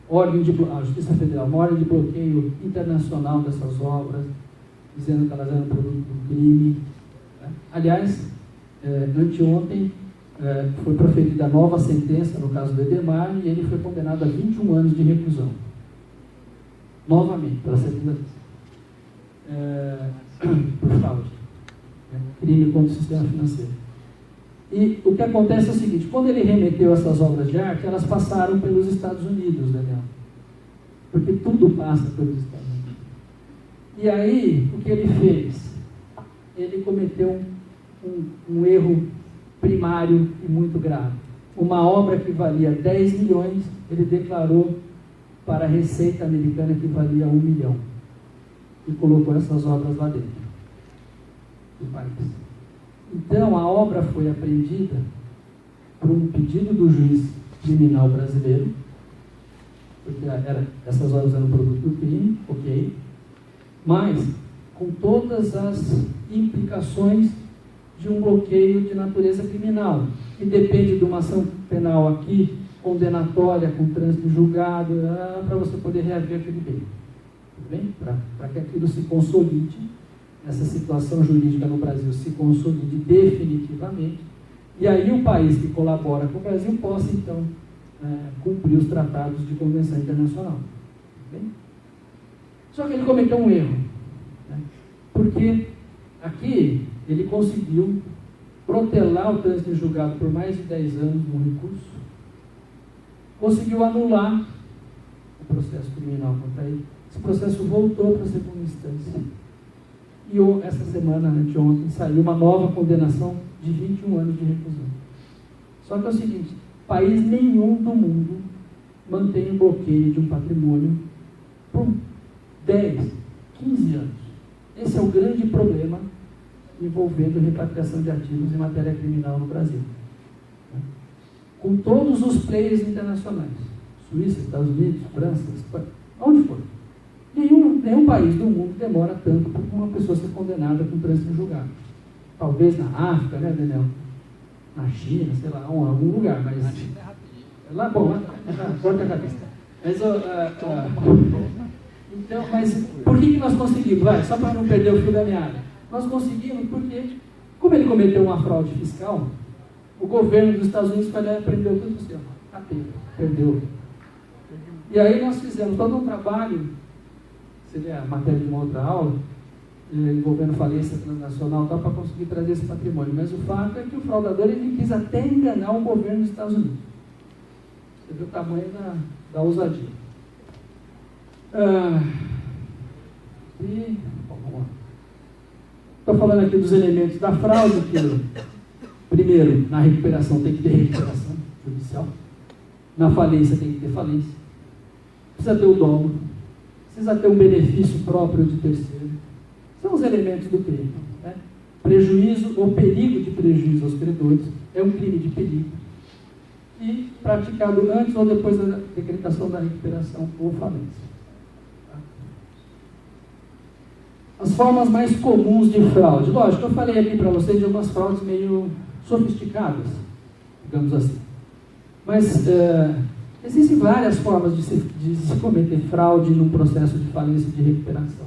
ordem a Justiça Federal, uma ordem de bloqueio internacional dessas obras, dizendo que elas eram produto do crime. Aliás, anteontem foi proferida a nova sentença no caso do Edemar e ele foi condenado a 21 anos de reclusão. Novamente, pela segunda vez. Por fraude. Crime contra o sistema financeiro. E o que acontece é o seguinte, quando ele remeteu essas obras de arte, elas passaram pelos Estados Unidos, Daniel. porque tudo passa pelos Estados Unidos. E aí, o que ele fez? Ele cometeu um erro primário e muito grave. Uma obra que valia 10 milhões, ele declarou para a Receita Americana que valia 1 milhão. E colocou essas obras lá dentro do país. Então, a obra foi apreendida por um pedido do juiz criminal brasileiro, porque essas obras eram produto do crime, ok, mas com todas as implicações de um bloqueio de natureza criminal, que depende de uma ação penal aqui, condenatória, com trânsito julgado, para você poder reaver aquele bem. Tudo bem? Para que aquilo se consolide, essa situação jurídica no Brasil se consolide definitivamente, e aí o país que colabora com o Brasil possa, então, cumprir os tratados de convenção internacional. Tudo bem? Só que ele cometeu um erro, né? Porque aqui ele conseguiu protelar o trânsito julgado por mais de 10 anos no recurso, conseguiu anular o processo criminal contra ele. Esse processo voltou para a segunda instância. E essa semana, anteontem, saiu uma nova condenação de 21 anos de reclusão. Só que é o seguinte, país nenhum do mundo mantém um bloqueio de um patrimônio por 10, 15 anos. Esse é o grande problema envolvendo repatriação de ativos em matéria criminal no Brasil. Com todos os players internacionais, Suíça, Estados Unidos, França, Espanha, onde for. Nenhum país do mundo demora tanto para uma pessoa ser condenada com trânsito julgado. Talvez na África, né, Daniel? Na China, sei lá, em algum lugar, mas... Na China é rapidinho. Lá, bom, corta a cabeça. Mas, então, mas por que nós conseguimos? Vai, só para não perder o fio da meada. Nós conseguimos porque, como ele cometeu uma fraude fiscal, o governo dos Estados Unidos foi lá e prendeu tudo isso. Perdeu. E aí nós fizemos todo um trabalho, seria a matéria de uma outra aula, envolvendo falência transnacional, para conseguir trazer esse patrimônio. Mas o fato é que o fraudador ele quis até enganar o governo dos Estados Unidos. Você vê o tamanho da ousadia. Vamos lá. Estou falando aqui dos elementos da fraude, que primeiro, na recuperação tem que ter recuperação judicial, na falência tem que ter falência, precisa ter o dolo, precisa ter um benefício próprio de terceiro. São os elementos do crime. Né? Prejuízo ou perigo de prejuízo aos credores é um crime de perigo e praticado antes ou depois da decretação da recuperação ou falência. As formas mais comuns de fraude. Lógico, eu falei aqui para vocês de algumas fraudes meio sofisticadas, digamos assim. Mas existem várias formas de se cometer fraude num processo de falência e de recuperação.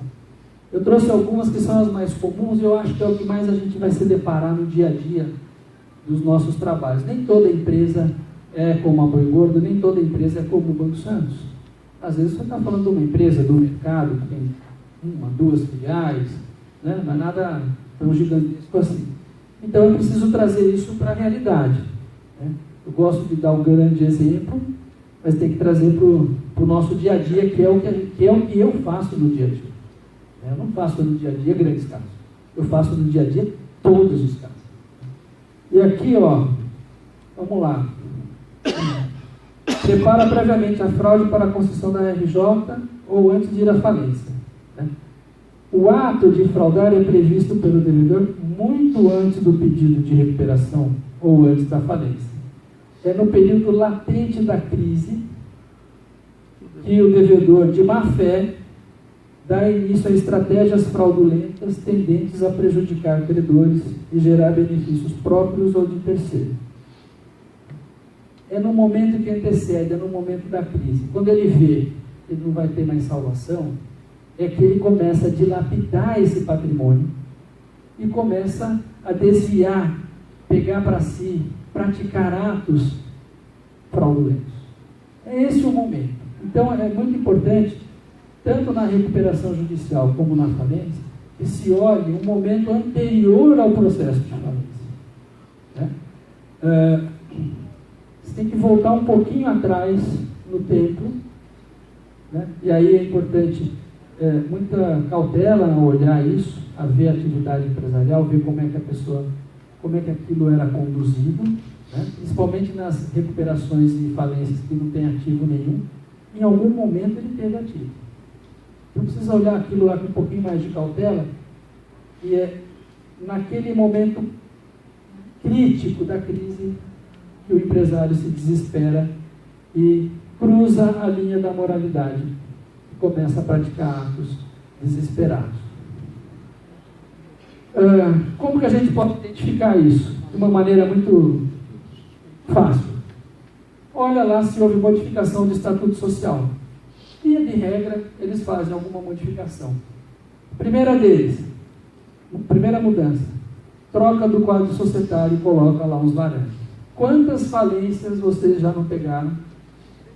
Eu trouxe algumas que são as mais comuns e eu acho que é o que mais a gente vai se deparar no dia a dia dos nossos trabalhos. Nem toda empresa é como a Boi Gordo, nem toda empresa é como o Banco Santos. Às vezes você está falando de uma empresa do mercado que tem 1, 2 filiais, né? Não é nada tão gigantesco assim. Então eu preciso trazer isso para a realidade. Né? Eu gosto de dar um grande exemplo, mas tem que trazer para o nosso dia a dia, que é o que eu faço no dia a dia. Eu não faço no dia a dia grandes casos. Eu faço no dia a dia todos os casos. E aqui, vamos lá. Prepara previamente a fraude para a concessão da RJ ou antes de ir à falência. O ato de fraudar é previsto pelo devedor muito antes do pedido de recuperação ou antes da falência. É no período latente da crise que o devedor, de má fé, dá início a estratégias fraudulentas tendentes a prejudicar credores e gerar benefícios próprios ou de terceiro. É no momento que antecede, é no momento da crise. Quando ele vê que ele não vai ter mais salvação, é que ele começa a dilapidar esse patrimônio e começa a desviar, pegar para si, praticar atos fraudulentos. É esse o momento. Então é muito importante, tanto na recuperação judicial como na falência, que se olhe um momento anterior ao processo de falência. Né? Você tem que voltar um pouquinho atrás no tempo né? E aí é importante muita cautela ao olhar isso, a ver a atividade empresarial, ver como é que a pessoa, como é que aquilo era conduzido, né? Principalmente nas recuperações e falências que não tem ativo nenhum. Em algum momento ele teve ativo. Então precisa olhar aquilo lá com um pouquinho mais de cautela, e é naquele momento crítico da crise que o empresário se desespera e cruza a linha da moralidade e começa a praticar atos desesperados. Como que a gente pode identificar isso? De uma maneira muito fácil. Olha lá se houve modificação do estatuto social. Via de regra, eles fazem alguma modificação. Primeira mudança, troca do quadro societário e coloca lá uns laranjas. Quantas falências vocês já não pegaram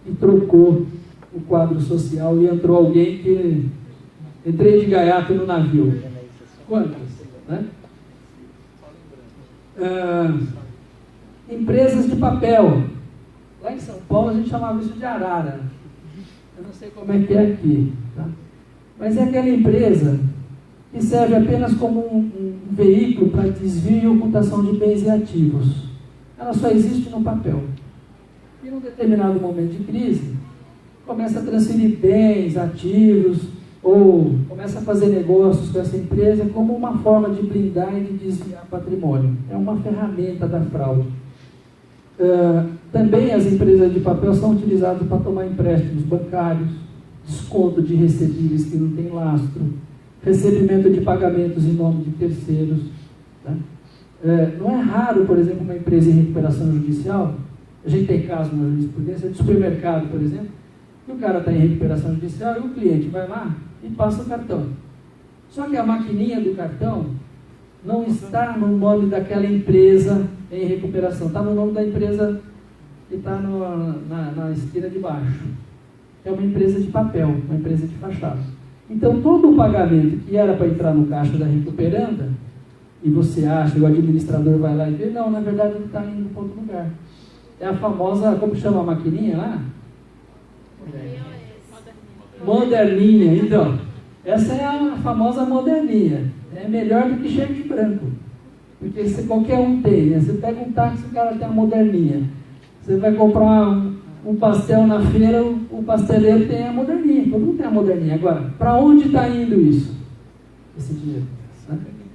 e trocou o quadro social e entrou alguém que entrei de gaiato no navio? Quantas? Né? Empresas de papel. Lá em São Paulo a gente chamava isso de arara. Eu não sei como é que é aqui. Tá? Mas é aquela empresa que serve apenas como um veículo para desvio e ocultação de bens e ativos. Ela só existe no papel. E num determinado momento de crise, começa a transferir bens, ativos, ou começa a fazer negócios com essa empresa como uma forma de blindar e de desviar patrimônio. É uma ferramenta da fraude. Também as empresas de papel são utilizadas para tomar empréstimos bancários, desconto de recebíveis que não tem lastro, recebimento de pagamentos em nome de terceiros. Né? Não é raro, por exemplo, uma empresa em recuperação judicial, a gente tem casos na jurisprudência de supermercado, por exemplo, que o cara está em recuperação judicial e o cliente vai lá e passa o cartão. Só que a maquininha do cartão não está no nome daquela empresa em recuperação, está no nome da empresa que está na esquina de baixo. É uma empresa de papel, uma empresa de fachada. Então, todo o pagamento que era para entrar no caixa da recuperanda, e você acha, o administrador vai lá e vê, não, na verdade ele está indo para outro lugar. É a famosa, como chama a maquininha lá? Moderninha. Então, essa é a famosa moderninha. É melhor do que cheque de branco. Porque qualquer um tem, né? Você pega um táxi, o cara tem a moderninha. Você vai comprar um pastel na feira, o pasteleiro tem a moderninha. Todo mundo tem a moderninha. Agora, para onde está indo isso? Esse dinheiro.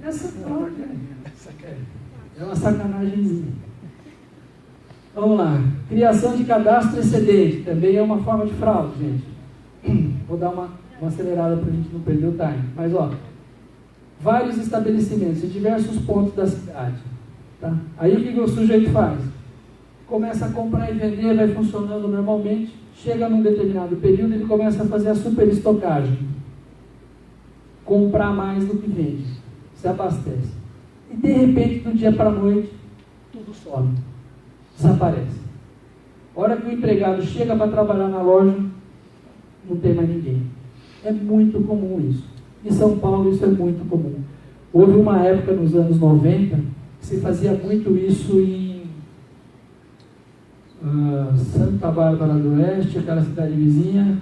Essa fraude é uma sacanagemzinha. Vamos lá. Criação de cadastro excedente. Também é uma forma de fraude, gente. Vou dar uma acelerada para a gente não perder o time. Mas, vários estabelecimentos em diversos pontos da cidade. Tá? Aí o que o sujeito faz? Começa a comprar e vender, vai funcionando normalmente. Chega num determinado período, ele começa a fazer a superestocagem. Comprar mais do que vende. Se abastece. E de repente, do dia para a noite, tudo some. Desaparece. A hora que o empregado chega para trabalhar na loja, não tem mais ninguém. É muito comum isso. Em São Paulo isso é muito comum. Houve uma época nos anos 90 que se fazia muito isso em Santa Bárbara do Oeste, aquela cidade vizinha,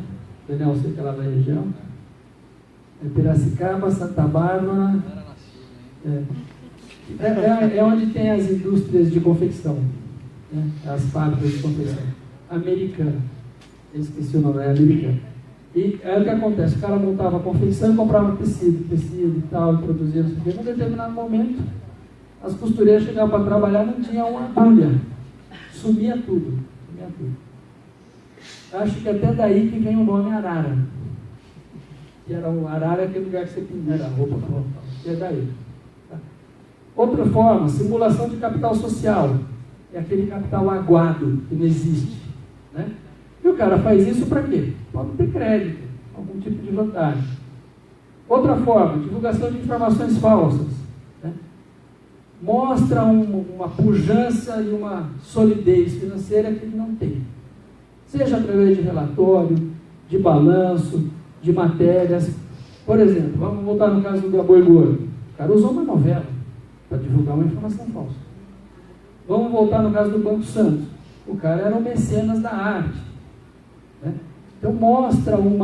Daniel, sei que é lá da região. Piracicaba, Santa Bárbara. É onde tem as indústrias de confecção, né? As fábricas de confecção. Americana. Eu esqueci o nome, é americana. E aí o que acontece? O cara montava a confecção e comprava tecido e tal, e produzia, não sei o quê. Num determinado momento, as costureiras chegavam para trabalhar, não tinha uma agulha. Sumia tudo. Acho que até daí que vem o nome arara. Que era o arara, aquele lugar que você pendura a roupa. Que é daí. Tá? Outra forma, simulação de capital social. É aquele capital aguado, que não existe. Né? E o cara faz isso para quê? Para não ter crédito, algum tipo de vantagem. Outra forma, divulgação de informações falsas. Né? Mostra uma pujança e uma solidez financeira que ele não tem. Seja através de relatório, de balanço, de matérias. Por exemplo, vamos voltar no caso do Boi Gordo. O cara usou uma novela para divulgar uma informação falsa. Vamos voltar no caso do Banco Santos. O cara era um mecenas da arte. Né? Então mostra um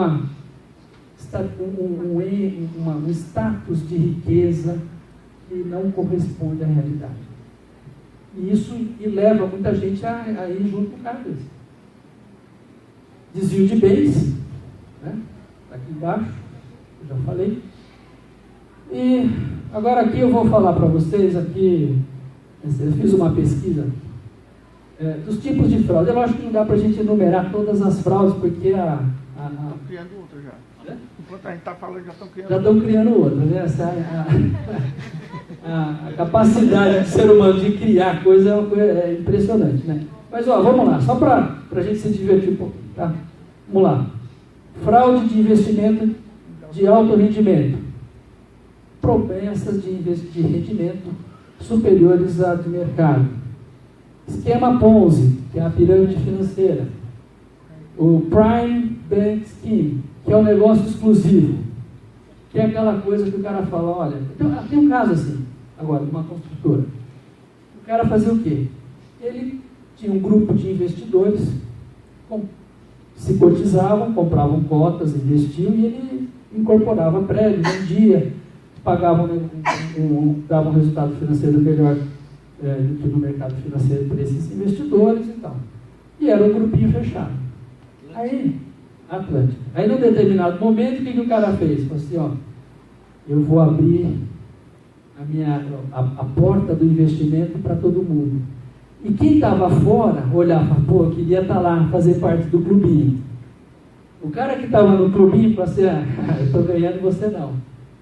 status de riqueza que não corresponde à realidade. E isso leva muita gente a ir junto com o cara desse. Desvio de bens, né? Aqui embaixo, eu já falei. E agora aqui eu vou falar para vocês, aqui, eu fiz uma pesquisa dos tipos de fraude. Eu acho que não dá para a gente enumerar todas as fraudes, porque Estão criando outra já. Enquanto a gente está falando, já estão criando outra. Né? A capacidade do ser humano de criar coisa é uma coisa impressionante. Né? Mas vamos lá, só para a gente se divertir um pouquinho. Tá? Vamos lá. Fraude de investimento de alto rendimento. Promessas de rendimento superiores à do mercado. Esquema Ponzi, que é a pirâmide financeira. O Prime Bank Scheme, que é um negócio exclusivo. Que é aquela coisa que o cara fala, olha, tem um caso assim, agora, de uma construtora. O cara fazia o quê? Ele tinha um grupo de investidores, se cotizavam, compravam cotas, investiam, e ele incorporava prédio, vendia, pagavam, dava um resultado financeiro melhor do que no mercado financeiro para esses investidores e tal. E era um grupinho fechado. Aí, Atlântico. Aí, num determinado momento, o que o cara fez? Falou assim, eu vou abrir a porta do investimento para todo mundo. E quem estava fora, olhava, pô, queria estar lá, fazer parte do clubinho. O cara que estava no clubinho falou assim, eu estou ganhando e você não.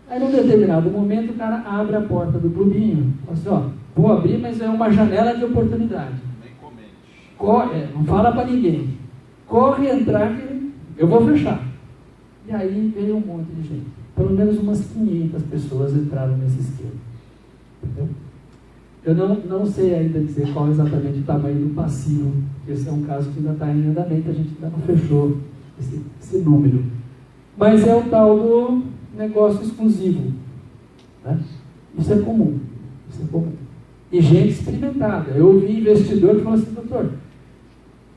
Aí, num determinado momento, o cara abre a porta do clubinho. Fala assim, vou abrir, mas é uma janela de oportunidade. Nem comente. Não fala para ninguém. Corre entrar que eu vou fechar. E aí veio um monte de gente. Pelo menos umas 500 pessoas entraram nesse esquema. Entendeu? Eu não sei ainda dizer qual exatamente o tamanho do passivo. Esse é um caso que ainda está em andamento, a gente ainda não fechou esse número. Mas é o tal do negócio exclusivo. Né? Isso é comum. E gente experimentada. Eu ouvi investidor que falou assim, doutor,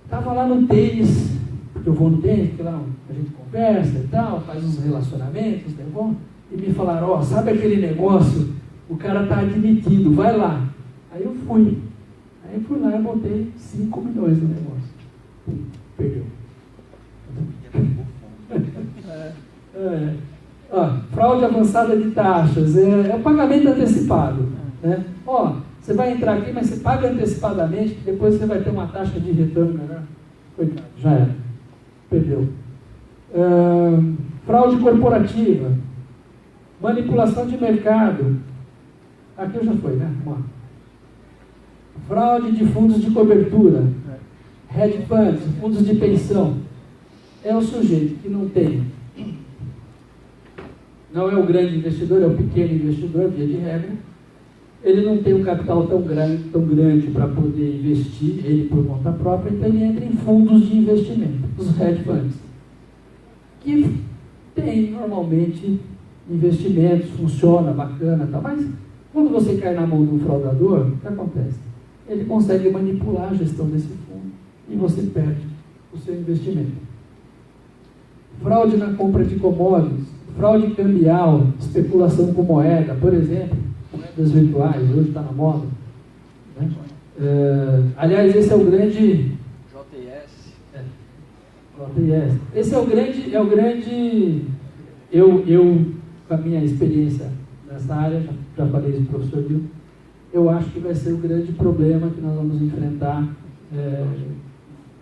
estava lá no tênis, porque eu vou no tênis, porque lá a gente conversa e tal, faz uns relacionamentos, né, bom? E me falaram, sabe aquele negócio? O cara está admitido, vai lá. Aí eu fui. Aí fui lá e botei 5 milhões no negócio. Perdeu. Fraude avançada de taxas, é o pagamento antecipado. Né? Você vai entrar aqui, mas você paga antecipadamente, que depois você vai ter uma taxa de retorno melhor. Coitado, já era. Perdeu. Fraude corporativa. Manipulação de mercado. Aqui já foi, né? Vamos lá. Fraude de fundos de cobertura. Hedge funds, fundos de pensão. É o sujeito que não é o grande investidor, é o pequeno investidor, via de regra. Ele não tem um capital tão grande para poder investir, ele por conta própria, então ele entra em fundos de investimento, os hedge funds, que tem normalmente investimentos, funciona, bacana, tá? Mas quando você cai na mão de um fraudador, o que acontece? Ele consegue manipular a gestão desse fundo e você perde o seu investimento. Fraude na compra de commodities, fraude cambial, especulação com moeda, por exemplo, moedas virtuais, hoje está na moda. Né? Aliás, esse é o grande... JS. JS. Esse é o grande... Eu, com a minha experiência nessa área, já falei isso para o professor Nil, eu acho que vai ser o grande problema que nós vamos enfrentar,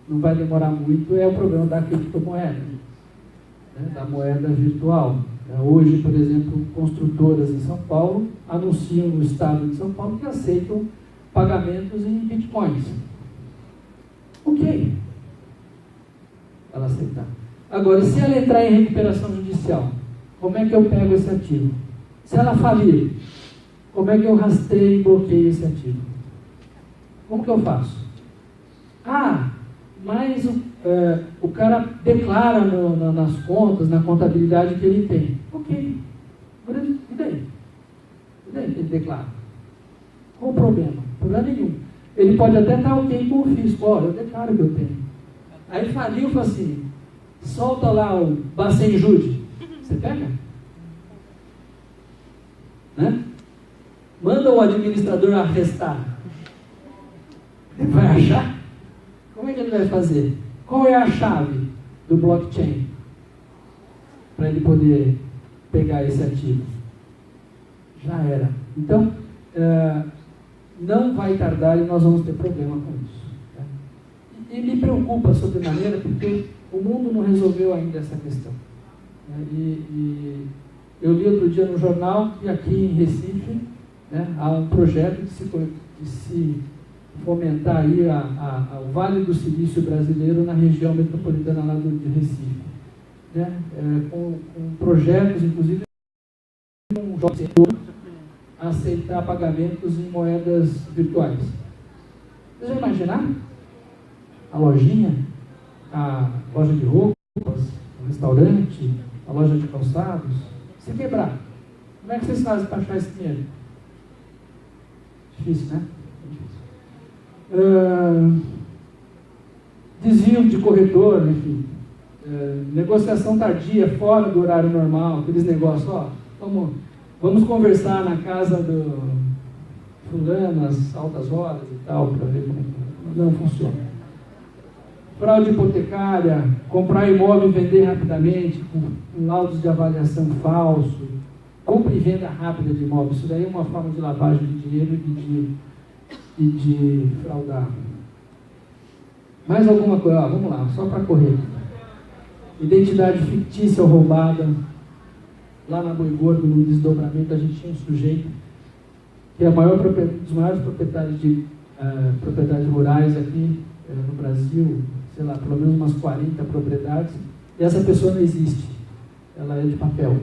não vai demorar muito, é o problema da criptomoeda, né? Da moeda virtual. Hoje, por exemplo, construtoras em São Paulo anunciam no estado de São Paulo que aceitam pagamentos em bitcoins. Ok. Ela aceitar. Agora, se ela entrar em recuperação judicial, como é que eu pego esse ativo? Se ela falir, como é que eu rastreio e bloqueio esse ativo? Como que eu faço? Mas o cara declara nas contas, na contabilidade que ele tem. Ok. E daí? Ele declara. Qual o problema? Problema nenhum. Ele pode até estar ok com o fisco. Eu declaro que eu tenho. Aí faliu e falou assim, Solta lá o Bacenjude. Você pega? Né? Manda o administrador arrestar. Ele vai achar? Como é que ele vai fazer? Qual é a chave do blockchain para ele poder pegar esse ativo? Já era. Então, não vai tardar e nós vamos ter problema com isso. Tá? E me preocupa sobremaneira porque o mundo não resolveu ainda essa questão. Né? E eu li outro dia no jornal que aqui em Recife, né, há um projeto de se fomentar aí o Vale do Silício brasileiro na região metropolitana lá de Recife. Né? Com projetos, inclusive, um jovem a aceitar pagamentos em moedas virtuais. Vocês vão imaginar? A lojinha, a loja de roupas, o restaurante, a loja de calçados, se quebrar. Como é que vocês fazem para achar esse dinheiro? Difícil, né? Desvio de corretor, enfim. Negociação tardia, fora do horário normal, aqueles negócios, ó, vamos conversar na casa do fulano, às altas horas e tal, para ver como não funciona. Fraude hipotecária, comprar imóvel e vender rapidamente, com laudos de avaliação falso, compra e venda rápida de imóvel. Isso daí é uma forma de lavagem de dinheiro e de fraudar. Mais alguma coisa? Vamos lá, só para correr. Identidade fictícia ou roubada. Lá na Boi Gordo, no desdobramento, a gente tinha um sujeito que é um dos maiores proprietários de propriedades rurais aqui no Brasil, sei lá, pelo menos umas 40 propriedades, e essa pessoa não existe, ela é de papel.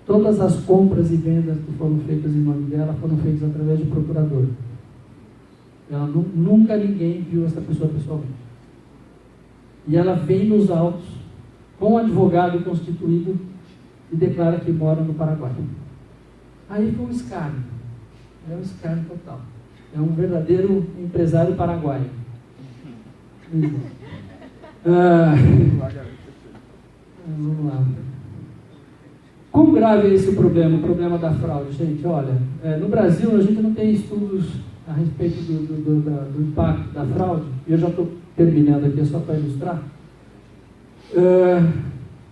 Todas as compras e vendas que foram feitas em nome dela foram feitas através de procurador. Nunca ninguém viu essa pessoa pessoalmente. E ela vem nos autos com um advogado constituído e declara que mora no Paraguai. Aí foi um escárnio. É um escárnio total. É um verdadeiro empresário paraguaio. Vamos lá. Quão grave é esse o problema da fraude, gente? Olha, no Brasil a gente não tem estudos a respeito do impacto da fraude, e eu já estou terminando aqui, só para ilustrar.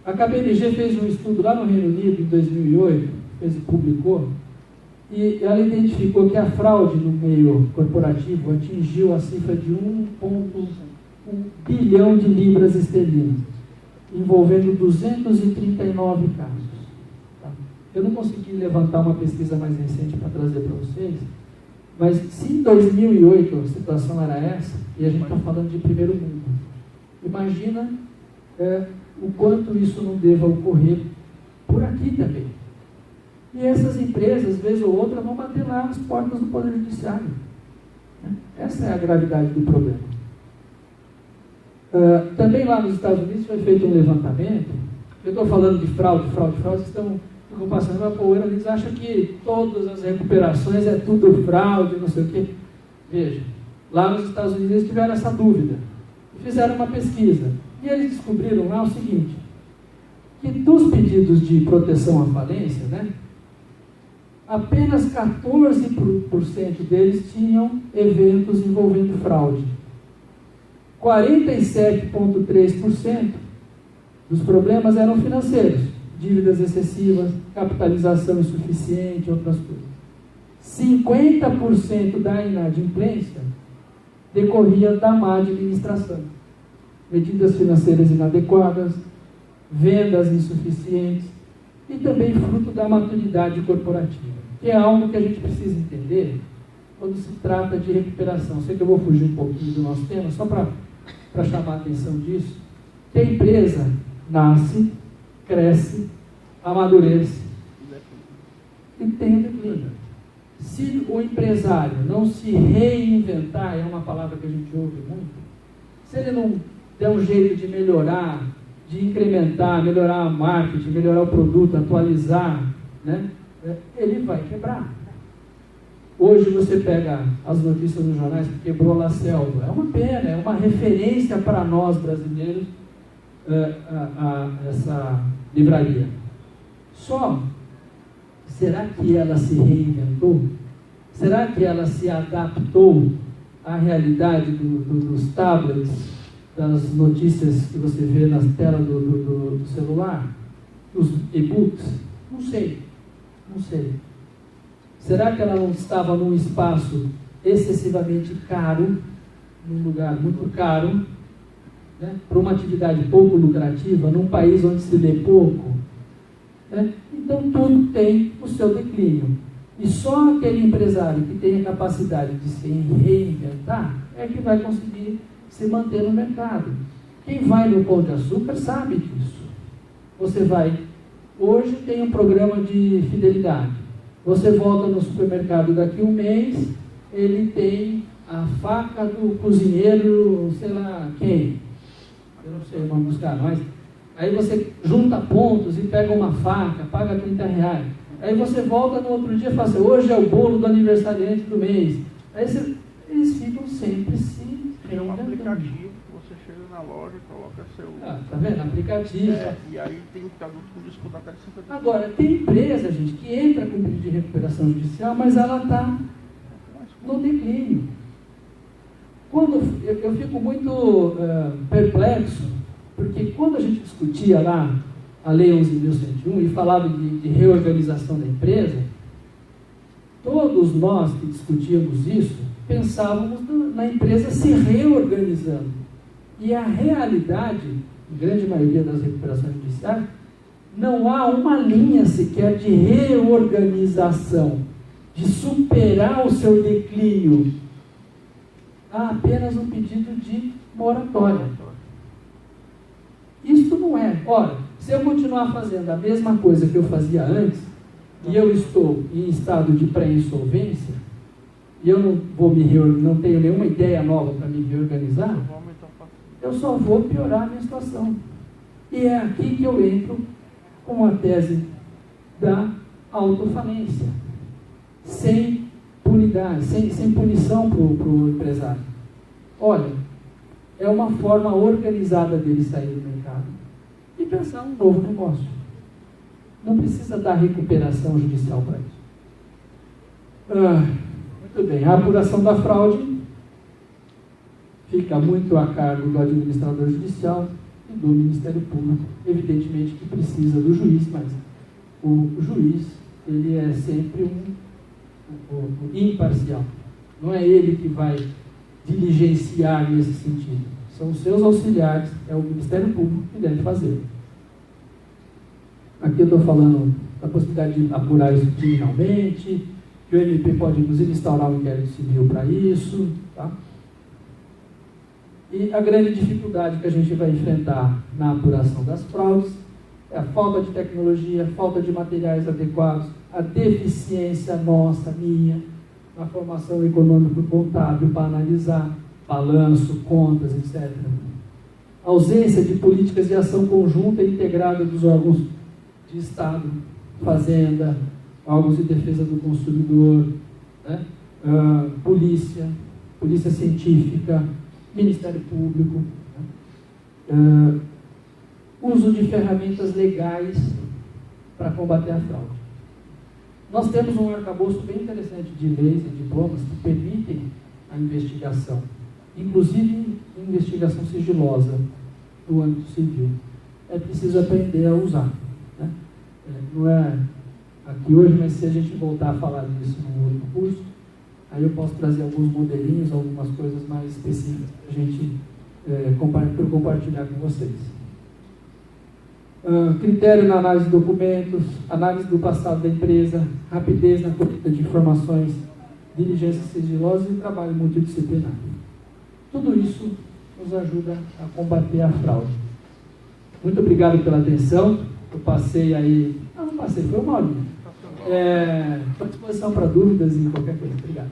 A KPMG fez um estudo lá no Reino Unido, em 2008, publicou, e ela identificou que a fraude no meio corporativo atingiu a cifra de 1,1 bilhão de libras esterlinas, envolvendo 239 casos. Tá? Eu não consegui levantar uma pesquisa mais recente para trazer para vocês, mas se em 2008 a situação era essa, e a gente está falando de primeiro mundo, imagina o quanto isso não deva ocorrer por aqui também. E essas empresas, vez ou outra, vão bater lá nas portas do Poder Judiciário. Essa é a gravidade do problema. Também lá nos Estados Unidos foi feito um levantamento. Eu estou falando de fraude, vocês ficam passando uma poeira, eles acham que todas as recuperações é tudo fraude, não sei o quê. Veja, lá nos Estados Unidos eles tiveram essa dúvida. Fizeram uma pesquisa. E eles descobriram lá o seguinte, que dos pedidos de proteção à falência, né, apenas 14% deles tinham eventos envolvendo fraude. 47,3% dos problemas eram financeiros, dívidas excessivas, capitalização insuficiente, outras coisas. 50% da inadimplência decorria da má administração. Medidas financeiras inadequadas, vendas insuficientes e também fruto da maturidade corporativa, que é algo que a gente precisa entender quando se trata de recuperação. Sei que eu vou fugir um pouquinho do nosso tema, só para chamar a atenção disso, que a empresa nasce, cresce, amadurece e tem um declínio. Se o empresário não se reinventar, é uma palavra que a gente ouve muito, se ele não der um jeito de melhorar, de incrementar, melhorar a marketing, melhorar o produto, atualizar, né, ele vai quebrar. Hoje você pega as notícias nos jornais que quebrou a La Selva. É uma pena, é uma referência para nós brasileiros essa livraria. Só, será que ela se reinventou? Será que ela se adaptou à realidade dos tablets, das notícias que você vê nas telas do celular, dos e-books? Não sei. Será que ela não estava num espaço excessivamente caro, num lugar muito caro, né, para uma atividade pouco lucrativa, num país onde se lê pouco? Né? Então, tudo tem o seu declínio. E só aquele empresário que tem a capacidade de se reinventar é que vai conseguir se manter no mercado. Quem vai no Pão de Açúcar sabe disso. Você vai, hoje tem um programa de fidelidade. Você volta no supermercado daqui a um mês, ele tem a faca do cozinheiro, sei lá quem. Eu não sei o nome dos caras, mas aí você junta pontos e pega uma faca, paga R$30. Aí você volta no outro dia e fala assim, hoje é o bolo do aniversariante do mês. Aí eles ficam sempre se tem um aplicativo que você chega na loja, coloca seu... tá vendo? Aplicativo. E aí tem produto com desconto até de 50%. Agora, tem empresa, gente, que entra com pedido de recuperação judicial, mas ela está no declínio. Quando eu fico muito perplexo, porque quando a gente discutia lá a Lei 11.101 e falava de reorganização da empresa, todos nós que discutíamos isso, pensávamos na empresa se reorganizando. E a realidade, em grande maioria das recuperações judiciais, não há uma linha sequer de reorganização, de superar o seu declínio. Há apenas um pedido de moratória. Isto não é. Ora, se eu continuar fazendo a mesma coisa que eu fazia antes, e eu estou em estado de pré-insolvência, e eu não tenho nenhuma ideia nova para me reorganizar, eu só vou piorar a minha situação. E é aqui que eu entro com a tese da autofalência, sem punidade, sem punição para o empresário. Olha, é uma forma organizada dele sair do mercado e pensar um novo negócio. Não precisa dar recuperação judicial para isso. Muito bem, a apuração da fraude fica muito a cargo do administrador judicial e do Ministério Público. Evidentemente que precisa do juiz, mas o juiz, ele é sempre um imparcial. Não é ele que vai diligenciar nesse sentido. São os seus auxiliares, é o Ministério Público que deve fazer. Aqui eu estou falando da possibilidade de apurar isso criminalmente, que o MP pode, inclusive, instaurar um inquérito civil para isso. Tá? E a grande dificuldade que a gente vai enfrentar na apuração das fraudes é a falta de tecnologia, a falta de materiais adequados, a deficiência nossa, minha, na formação econômico-contábil para analisar balanço, contas, etc. A ausência de políticas de ação conjunta e integrada dos órgãos de Estado, Fazenda, órgãos de defesa do consumidor, né? Polícia Científica, Ministério Público, né? Uso de ferramentas legais para combater a fraude. Nós temos um arcabouço bem interessante de leis e diplomas que permitem a investigação, inclusive investigação sigilosa no âmbito civil. É preciso aprender a usar. Né? Não é aqui hoje, mas se a gente voltar a falar disso no outro curso, aí eu posso trazer alguns modelinhos, algumas coisas mais específicas para a gente compartilhar com vocês. Critério na análise de documentos, análise do passado da empresa, rapidez na coleta de informações, diligência sigilosa e trabalho multidisciplinar. Tudo isso nos ajuda a combater a fraude. Muito obrigado pela atenção. Eu passei aí... Não passei, foi uma horinha. Estou à disposição para dúvidas e qualquer coisa. Obrigado.